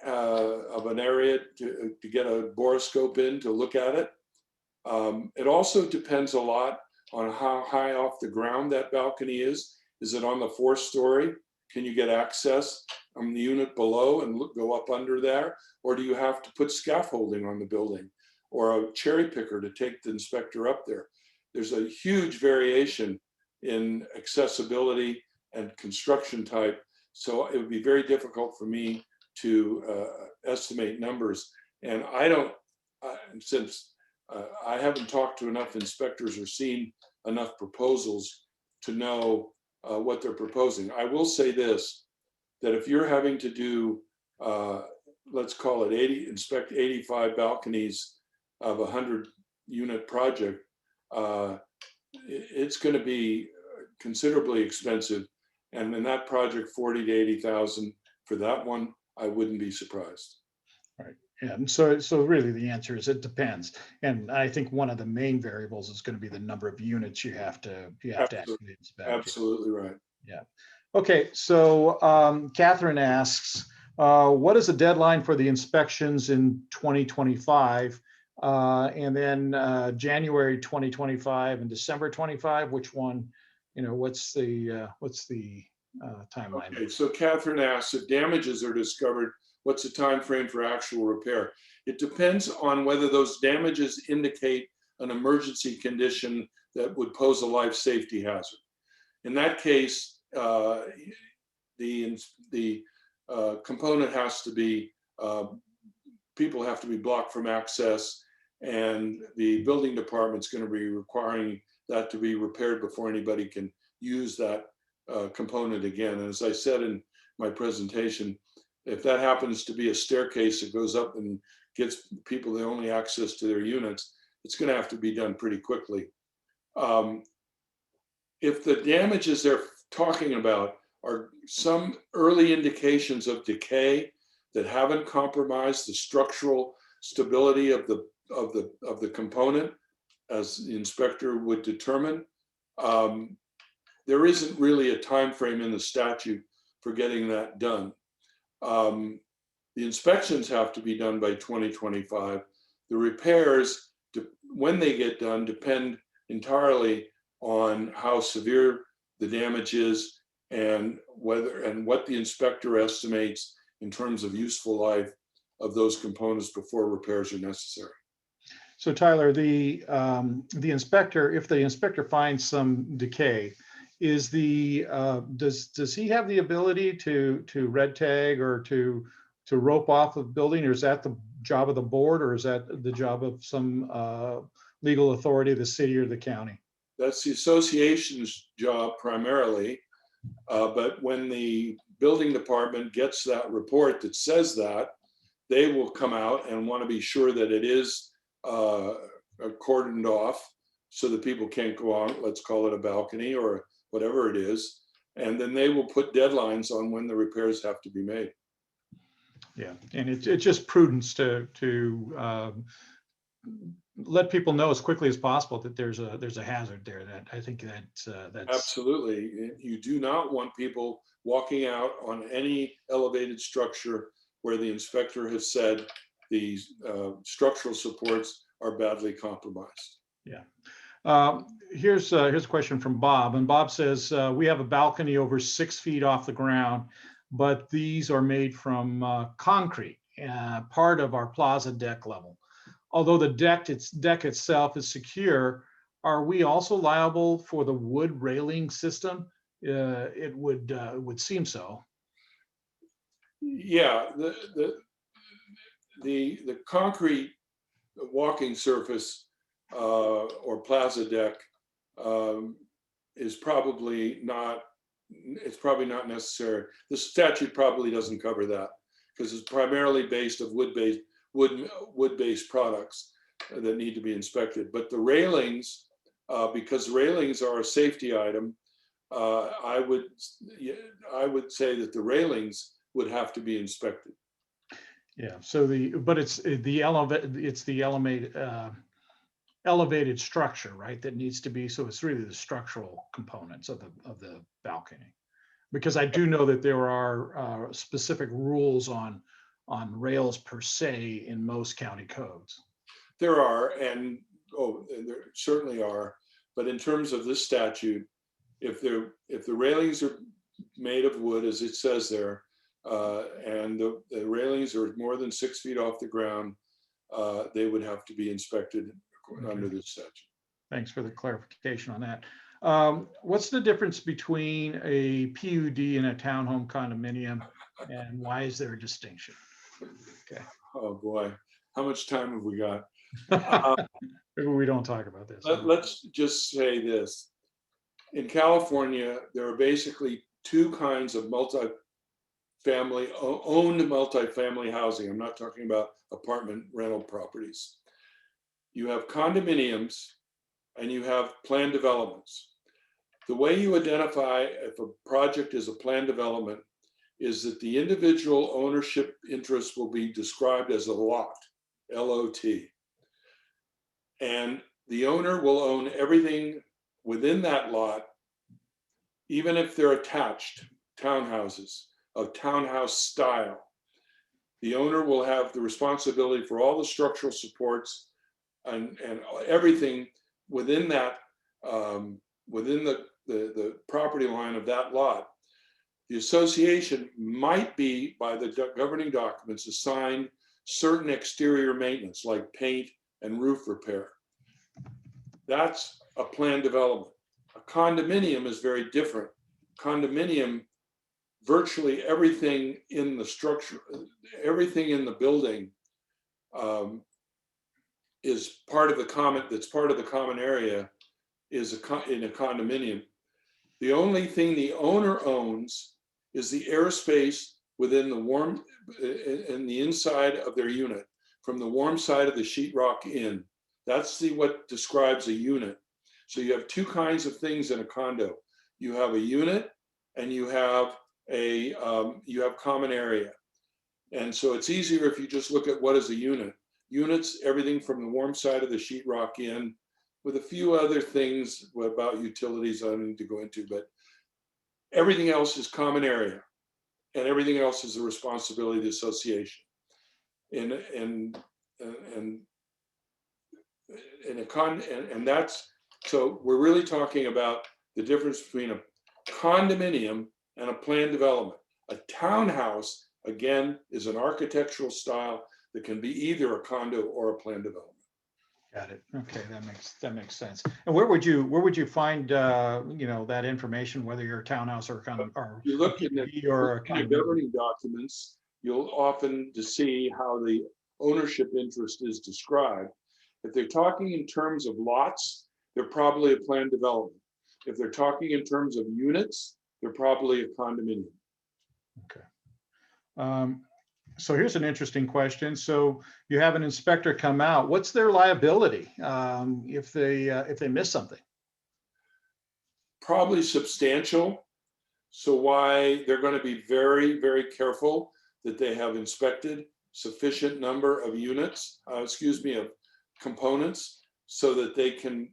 of an area to get a borescope in to look at it. It also depends a lot on how high off the ground that balcony is. Is it on the 4th story? Can you get access on the unit below and go up under there? Or do you have to put scaffolding on the building or a cherry picker to take the inspector up there? There's a huge variation in accessibility and construction type. So it would be very difficult for me to estimate numbers. And I don't, since I haven't talked to enough inspectors or seen enough proposals to know what they're proposing. I will say this, that if you're having to do, let's call it inspect 85 balconies of a 100-unit project, it's going to be considerably expensive. And in that project, 40 to 80,000 for that one, I wouldn't be surprised. Right. Yeah. And so really the answer is it depends. And I think one of the main variables is going to be the number of units you have to Absolutely, actually inspect. absolutely right. Yeah. Okay. So Catherine asks, what is the deadline for the inspections in 2025? And then January 2025 and December 25, which one, what's the timeline? Okay, so Catherine asks, if damages are discovered, what's the time frame for actual repair? It depends on whether those damages indicate an emergency condition that would pose a life safety hazard. In that case, the component has to be, people have to be blocked from access, and the building department's going to be requiring that to be repaired before anybody can use that component again. And as I said in my presentation, if that happens to be a staircase that goes up and gives people the only access to their units, it's going to have to be done pretty quickly. If the damages they're talking about are some early indications of decay that haven't compromised the structural stability of the component, as the inspector would determine, there isn't really a time frame in the statute for getting that done. The inspections have to be done by 2025. The repairs, when they get done, depend entirely on how severe the damage is and what the inspector estimates in terms of useful life of those components before repairs are necessary. So Tyler, the inspector, if the inspector finds some decay, is does he have the ability to red tag or to rope off a building, or is that the job of the board, or is that the job of some legal authority of the city or the county? That's the association's job primarily, but when the building department gets that report that says that, they will come out and want to be sure that it is cordoned off so that people can't go on, let's call it a balcony or whatever it is. And then they will put deadlines on when the repairs have to be made. Yeah, and it's just prudence to let people know as quickly as possible that there's a hazard there. That I think that's absolutely. You do not want people walking out on any elevated structure where the inspector has said the structural supports are badly compromised. Yeah. Here's a question from Bob, and Bob says, we have a balcony over 6 feet off the ground, but these are made from concrete, part of our plaza deck level. Although the deck itself is secure, are we also liable for the wood railing system? It would seem so. Yeah, the concrete walking surface or plaza deck is probably not, it's probably not necessary. The statute probably doesn't cover that because it's primarily based of wood-based products that need to be inspected. But the railings, because railings are a safety item, I would say that the railings would have to be inspected. Yeah. So it's the elevated structure, right? That needs to be. So it's really the structural components of the balcony, because I do know that there are specific rules on rails per se in most county codes. There are, and there certainly are. But in terms of this statute, if the railings are made of wood, as it says there, and the railings are more than 6 feet off the ground, they would have to be inspected under this statute. Thanks for the clarification on that. What's the difference between a PUD and a townhome condominium, and why is there a distinction? Okay. Oh boy, how much time have we got? Maybe we don't talk about this. Let's just say this. In California, there are basically two kinds of owned multifamily housing. I'm not talking about apartment rental properties. You have condominiums and you have planned developments. The way you identify if a project is a planned development is that the individual ownership interest will be described as a lot, L-O-T. And the owner will own everything within that lot, even if they're attached townhouses of townhouse style. The owner will have the responsibility for all the structural supports and everything within that, within the property line of that lot. The association might be, by the governing documents, assigned certain exterior maintenance like paint and roof repair. That's a planned development. A condominium is very different. Condominium, virtually everything in the structure, everything in the building is part of the common area is in a condominium. The only thing the owner owns is the airspace within in the inside of their unit, from the warm side of the sheetrock in. That's what describes a unit. So you have two kinds of things in a condo. You have a unit and you have common area. And so it's easier if you just look at what is a unit. Units, everything from the warm side of the sheetrock in, with a few other things about utilities I don't need to go into, but everything else is common area, and everything else is the responsibility of the association. And that's, so we're really talking about the difference between a condominium and a planned development. A townhouse, again, is an architectural style that can be either a condo or a planned development. Got it. Okay, that makes sense. And where would you find that information, whether you're a townhouse or you look in the governing documents, you'll often see how the ownership interest is described. If they're talking in terms of lots, they're probably a planned development. If they're talking in terms of units, they're probably a condominium. Okay. So here's an interesting question. So you have an inspector come out. What's their liability if they miss something? Probably substantial. So why they're going to be very, very careful that they have inspected sufficient number of units, of components, so that they can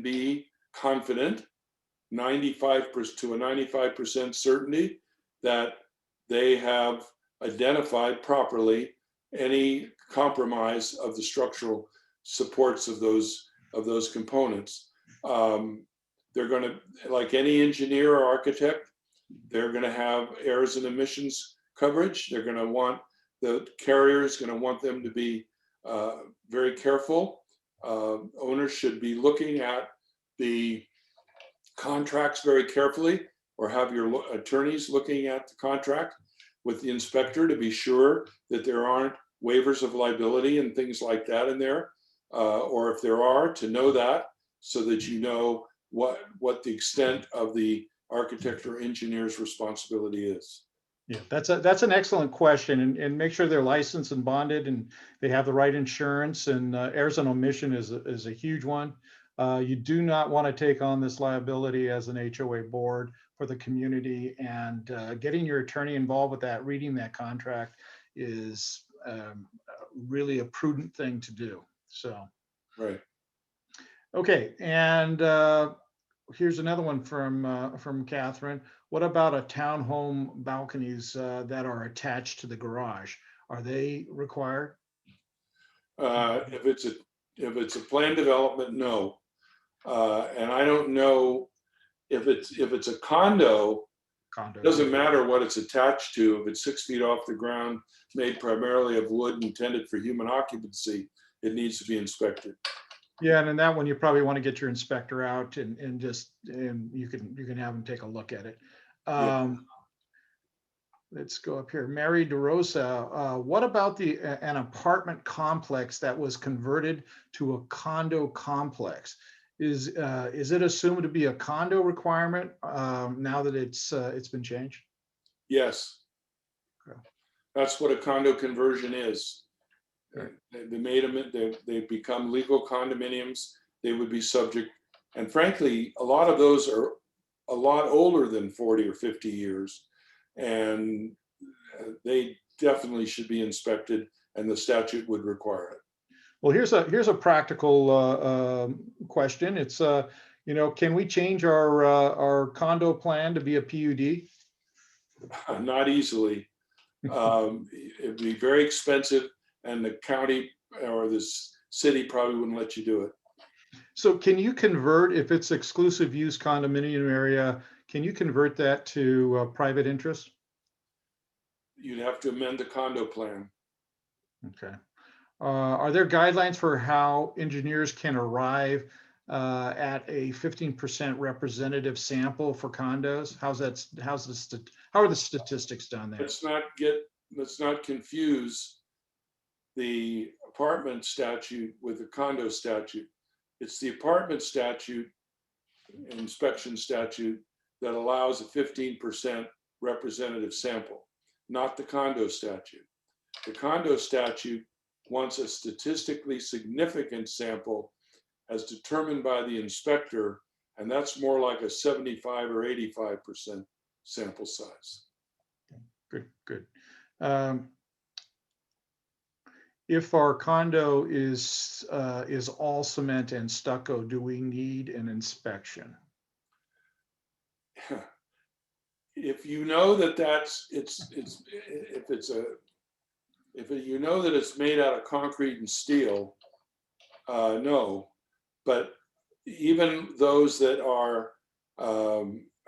be confident, 95% to a 95% certainty that they have identified properly any compromise of the structural supports of those of those components. They're going to, like any engineer or architect, they're going to have errors and emissions coverage. They're going to want, the carrier is going to want them to be very careful. Owners should be looking at the contracts very carefully, or have your attorneys looking at the contract with the inspector to be sure that there aren't waivers of liability and things like that in there. Or if there are, to know that, so that you know what the extent of the architect or engineer's responsibility is. Yeah, that's an excellent question, and make sure they're licensed and bonded and they have the right insurance, and errors and omission is a huge one. You do not want to take on this liability as an HOA board for the community, and getting your attorney involved with that, reading that contract is really a prudent thing to do. So, right. Okay, and here's another one from Catherine. What about a townhome balconies that are attached to the garage? Are they required? If it's a planned development, no. And I don't know if it's a condo. It doesn't matter what it's attached to. If it's 6 feet off the ground, made primarily of wood, intended for human occupancy, it needs to be inspected. Yeah, and in that one, you probably want to get your inspector out and you can have him take a look at it. Let's go up here. Mary DeRosa, what about an apartment complex that was converted to a condo complex? Is it assumed to be a condo requirement now that it's been changed? Yes. Okay. That's what a condo conversion is. Okay. They made them, they've become legal condominiums. They would be subject, and frankly, a lot of those are a lot older than 40 or 50 years, and they definitely should be inspected, and the statute would require it. Well, here's a practical question. It's can we change our condo plan to be a PUD? Not easily. It'd be very expensive, and the county or the city probably wouldn't let you do it. So can you convert, if it's exclusive use condominium area, can you convert that to private interest? You'd have to amend the condo plan. Okay. Are there guidelines for how engineers can arrive at a 15% representative sample for condos? How are the statistics done there? Let's not confuse the apartment statute with the condo statute. It's the apartment statute, inspection statute, that allows a 15% representative sample, not the condo statute. The condo statute wants a statistically significant sample as determined by the inspector, and that's more like a 75 or 85% sample size. Good. If our condo is all cement and stucco, do we need an inspection? If you know that you know that it's made out of concrete and steel, no. But even those that are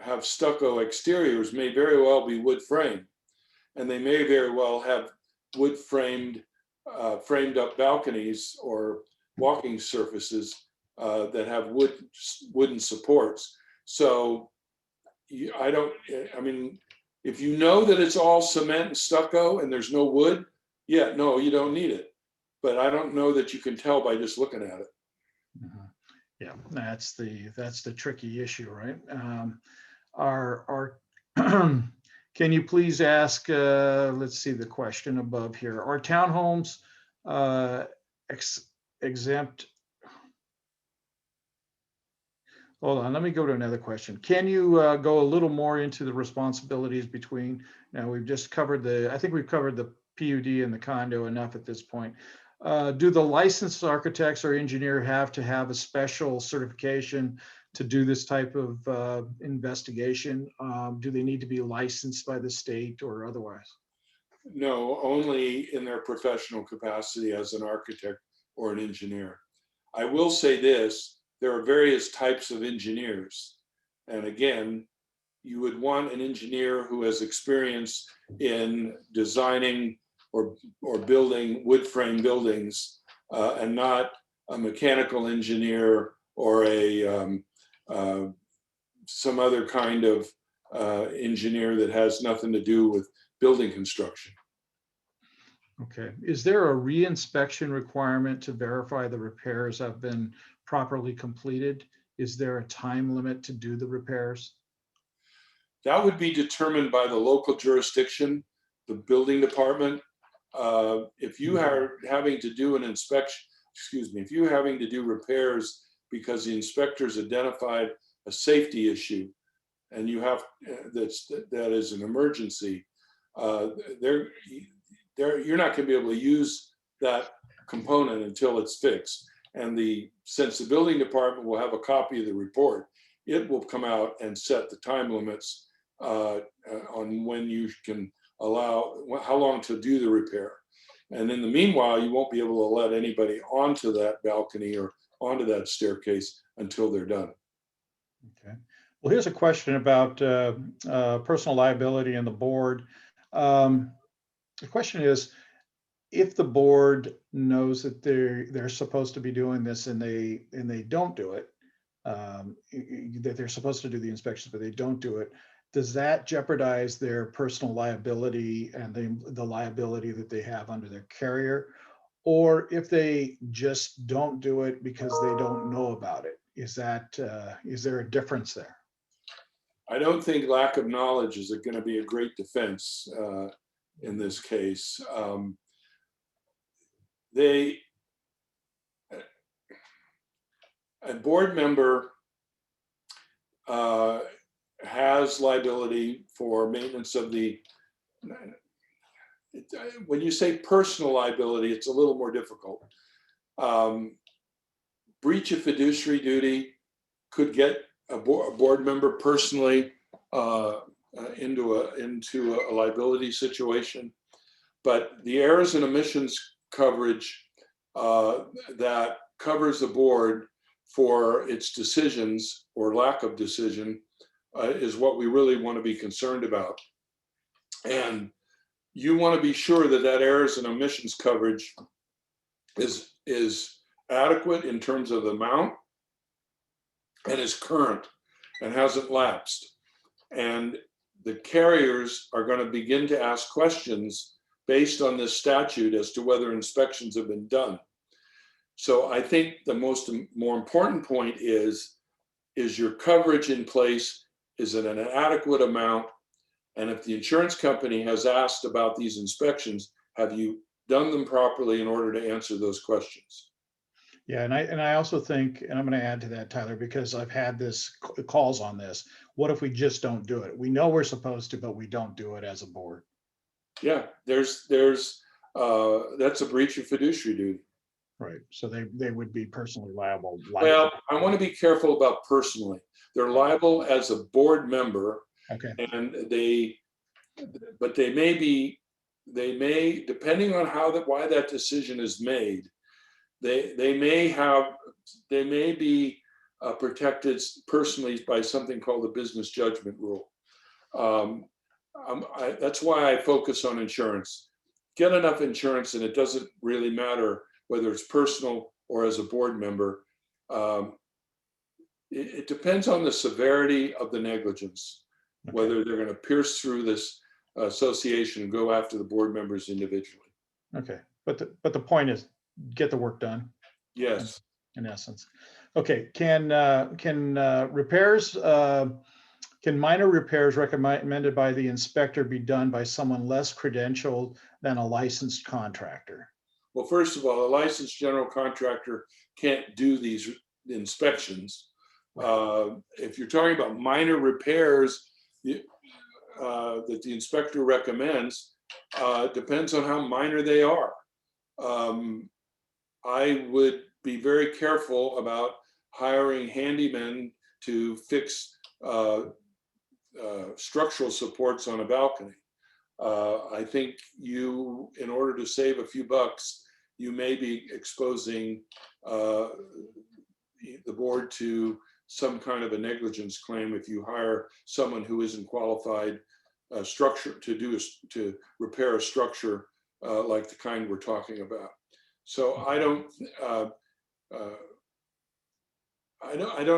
have stucco exteriors may very well be wood framed, and they may very well have wood framed up balconies or walking surfaces that have wooden supports. So I mean, if you know that it's all cement and stucco and there's no wood, yeah, no, you don't need it. But I don't know that you can tell by just looking at it. Mm-hmm. Yeah, that's the tricky issue, right? Can you please ask, let's see the question above here. Are townhomes exempt? Hold on, let me go to another question. Can you go a little more into the responsibilities between, now we've just covered I think we've covered the PUD and the condo enough at this point. Do the licensed architects or engineer have to have a special certification to do this type of investigation? Do they need to be licensed by the state or otherwise? No, only in their professional capacity as an architect or an engineer. I will say this, there are various types of engineers. And again, you would want an engineer who has experience in designing or building wood frame buildings, and not a mechanical engineer or some other kind of engineer that has nothing to do with building construction. Okay. Is there a re-inspection requirement to verify the repairs have been properly completed? Is there a time limit to do the repairs? That would be determined by the local jurisdiction, the building department. If you are having to do an inspection, if you're having to do repairs because the inspectors identified a safety issue and you have, that is an emergency, you're not going to be able to use that component until it's fixed. And since the building department will have a copy of the report, it will come out and set the time limits on when you can allow, how long to do the repair. And in the meanwhile, you won't be able to let anybody onto that balcony or onto that staircase until they're done. Okay. Well, here's a question about personal liability and the board. The question is, if the board knows that they're supposed to be doing this and they don't do it, that they're supposed to do the inspections but they don't do it, does that jeopardize their personal liability and the liability that they have under their carrier? Or if they just don't do it because they don't know about it, is there a difference there? I don't think lack of knowledge is going to be a great defense in this case. A board member has liability for maintenance of when you say personal liability, it's a little more difficult. Breach of fiduciary duty could get a board member personally into a liability situation. But the errors and omissions coverage that covers the board for its decisions or lack of decision is what we really want to be concerned about. And you want to be sure that that errors and omissions coverage is adequate in terms of the amount and is current and hasn't lapsed. And the carriers are going to begin to ask questions based on this statute as to whether inspections have been done. So I think the more important point is your coverage in place? Is it an adequate amount? And if the insurance company has asked about these inspections, have you done them properly in order to answer those questions? Yeah, and I also think, and I'm going to add to that, Tyler, because I've had calls on this. What if we just don't do it? We know we're supposed to, but we don't do it as a board. Yeah, that's a breach of fiduciary duty. Right. So they would be personally liable. Well, I want to be careful about personally. They're liable as a board member. Okay. And they may, depending on why that decision is made, they may be protected personally by something called the business judgment rule. That's why I focus on insurance. Get enough insurance, and it doesn't really matter whether it's personal or as a board member. It depends on the severity of the negligence. Okay. Whether they're going to pierce through this association and go after the board members individually. Okay, but the point is, get the work done. Yes. In essence. Okay, can repairs, can minor repairs recommended by the inspector be done by someone less credentialed than a licensed contractor? Well, first of all, a licensed general contractor can't do these inspections. If you're talking about minor repairs, that the inspector recommends, depends on how minor they are. I would be very careful about hiring handymen to fix structural supports on a balcony. I think in order to save a few bucks, you may be exposing the board to some kind of a negligence claim if you hire someone who isn't qualified structure to repair a structure like the kind we're talking about. So I don't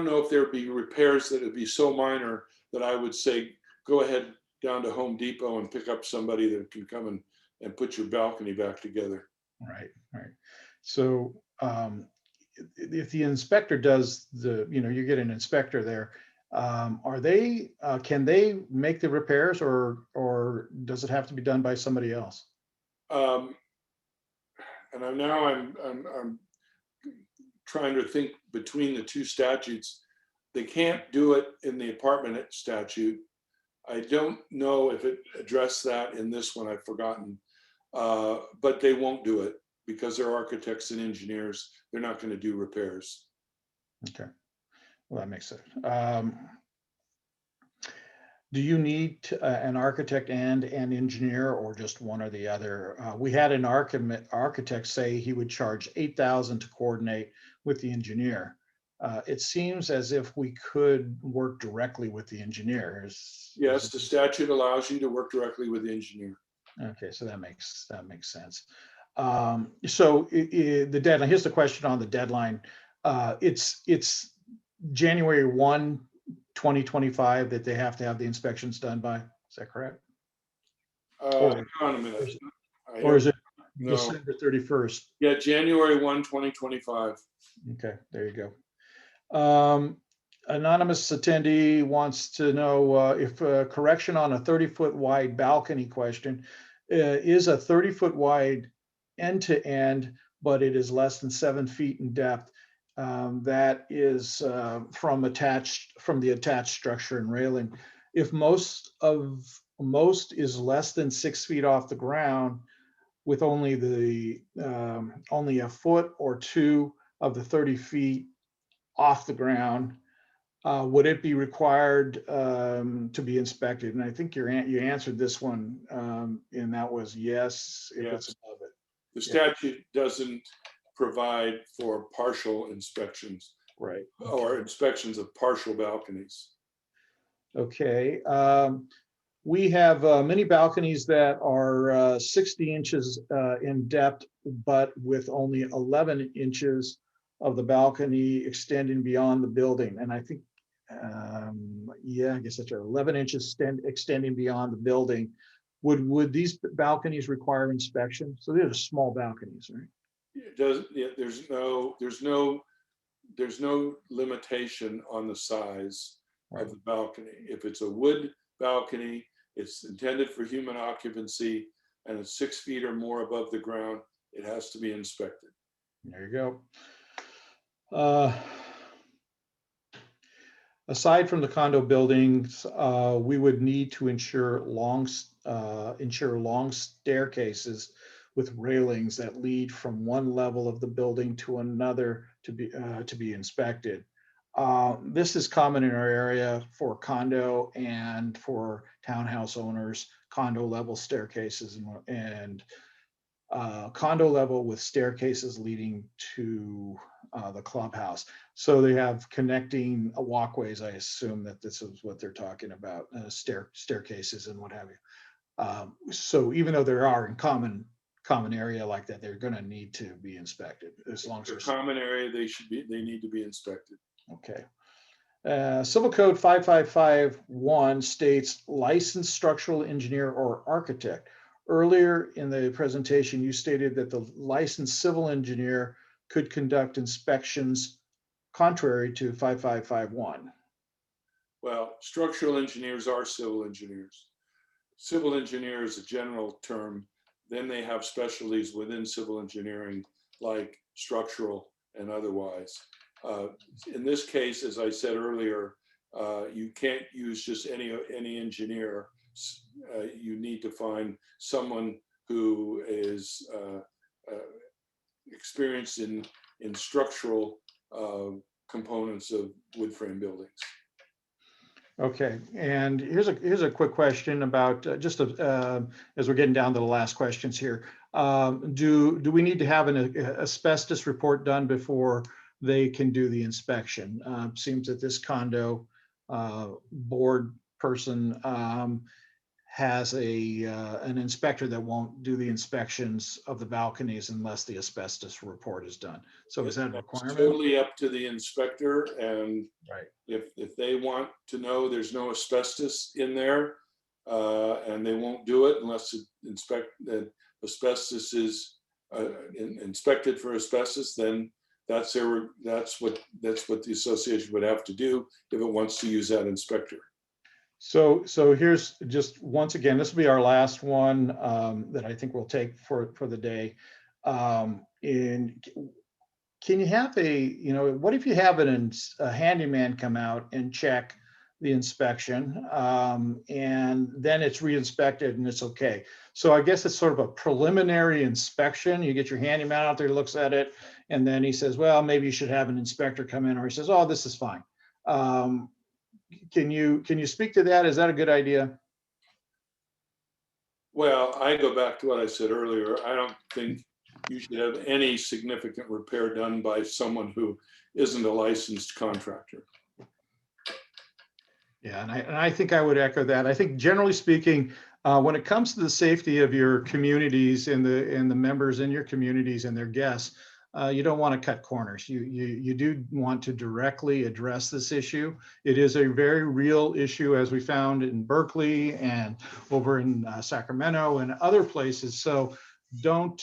know if there'd be repairs that would be so minor that I would say go ahead down to Home Depot and pick up somebody that can come and put your balcony back together. Right, right. So if the inspector does you get an inspector there, are they, can they make the repairs, or does it have to be done by somebody else? And I'm trying to think between the two statutes. They can't do it in the apartment statute. I don't know if it addressed that in this one, I've forgotten. But they won't do it because they're architects and engineers. They're not going to do repairs. Okay, well, that makes sense. Do you need an architect and an engineer, or just one or the other? We had an architect say he would charge $8,000 to coordinate with the engineer. It seems as if we could work directly with the engineers. Yes, the statute allows you to work directly with the engineer. Okay, so that makes sense. So the deadline. Here's the question on the deadline. It's January 1, 2025 that they have to have the inspections done by. Is that correct? Hang on a minute. Or is it No. December 31st? Yeah, January 1, 2025. Okay, there you go. Anonymous attendee wants to know if a correction on a 30-foot wide balcony question is a 30-foot wide end to end, but it is less than 7 feet in depth. That is from the attached structure and railing. If most is less than 6 feet off the ground, with only a foot or two of the 30 feet off the ground, would it be required to be inspected? And I think you answered this one, and that was yes, if it's above it. The statute doesn't provide for partial inspections, right? Or inspections of partial balconies. Okay. We have many balconies that are 60 inches in depth, but with only 11 inches of the balcony extending beyond the building. And I think, I guess that's right, 11 inches extending beyond the building. Would these balconies require inspection? So they're small balconies, right? It does. Yeah, there's no limitation on the size of the balcony. If it's a wood balcony, it's intended for human occupancy, and it's 6 feet or more above the ground, it has to be inspected. There you go. Aside from the condo buildings, we would need to ensure long staircases with railings that lead from one level of the building to another to be inspected. This is common in our area for condo and for townhouse owners, condo level staircases and condo level with staircases leading to the clubhouse. So they have connecting walkways. I assume that this is what they're talking about, staircases and what have you. So even though there are in common area like that, they're going to need to be inspected as long as they're common area. They need to be inspected. Okay. Civil Code 5551 states licensed structural engineer or architect. Earlier in the presentation, you stated that the licensed civil engineer could conduct inspections contrary to 5551. Well, structural engineers are civil engineers. Civil engineer is a general term. Then they have specialties within civil engineering, like structural and otherwise. In this case, as I said earlier, you can't use just any engineer. You need to find someone who is experienced in structural components of wood frame buildings. Okay, and here's a quick question about as we're getting down to the last questions here. Do we need to have an asbestos report done before they can do the inspection? Seems that this condo board person has an inspector that won't do the inspections of the balconies unless the asbestos report is done. So is that a It's requirement? totally up to the inspector, and Right. if they want to know there's no asbestos in there, and they won't do it unless that asbestos is inspected for asbestos, then that's what the association would have to do if it wants to use that inspector. So here's just, once again, this will be our last one that I think we'll take for the day. And can you have what if you have a handyman come out and check the inspection, and then it's re-inspected and it's okay? So I guess it's sort of a preliminary inspection. You get your handyman out there, looks at it, and then he says, well, maybe you should have an inspector come in, or he says, oh, this is fine. Can you speak to that? Is that a good idea? Well, I go back to what I said earlier. I don't think you should have any significant repair done by someone who isn't a licensed contractor. Yeah, and I think I would echo that. I think generally speaking, when it comes to the safety of your communities and the members in your communities and their guests, you don't want to cut corners. You do want to directly address this issue. It is a very real issue, as we found in Berkeley and over in Sacramento and other places. So don't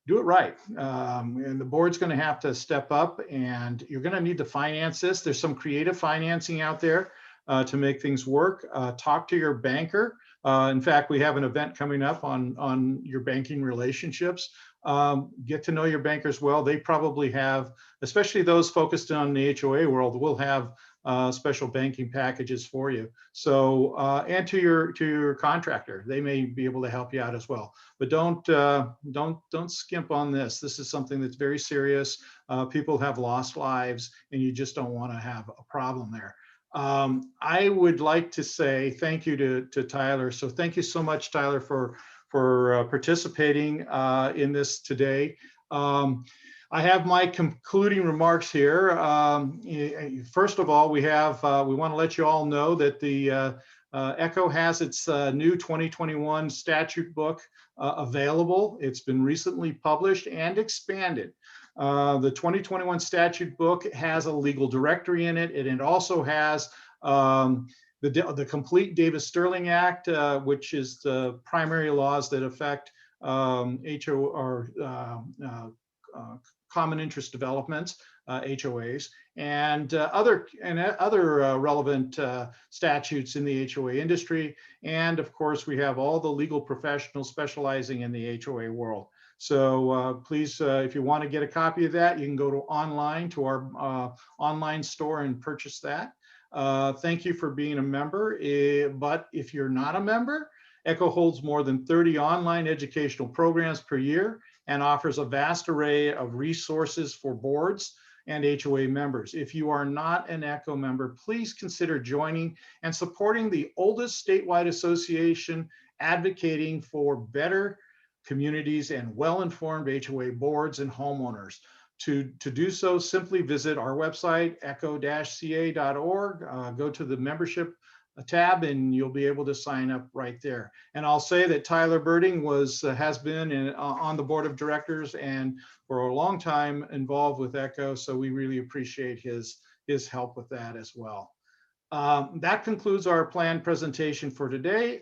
do it right. And the board's going to have to step up, and you're going to need to finance this. There's some creative financing out there to make things work. Talk to your banker. In fact, we have an event coming up on your banking relationships. Get to know your bankers well. They probably have, especially those focused on the HOA world, will have special banking packages for you. So, and to your contractor, they may be able to help you out as well. But don't skimp on this. This is something that's very serious. People have lost lives, and you just don't want to have a problem there. I would like to say thank you to Tyler. So thank you so much, Tyler, for participating in this today. I have my concluding remarks here. First of all, we want to let you all know that the ECHO has its new 2021 statute book available. It's been recently published and expanded. The 2021 statute book has a legal directory in it, and it also has the complete Davis-Sterling Act, which is the primary laws that affect common interest developments, HOAs, and other relevant statutes in the HOA industry. And of course, we have all the legal professionals specializing in the HOA world. So please, if you want to get a copy of that, you can go to our online store and purchase that. Thank you for being a member. But if you're not a member, ECHO holds more than 30 online educational programs per year and offers a vast array of resources for boards and HOA members. If you are not an ECHO member, please consider joining and supporting the oldest statewide association advocating for better communities and well-informed HOA boards and homeowners. To do so, simply visit our website, echo-ca.org, go to the membership tab, and you'll be able to sign up right there. And I'll say that Tyler Berding has been on the board of directors and for a long time involved with ECHO, so we really appreciate his help with that as well. That concludes our planned presentation for today.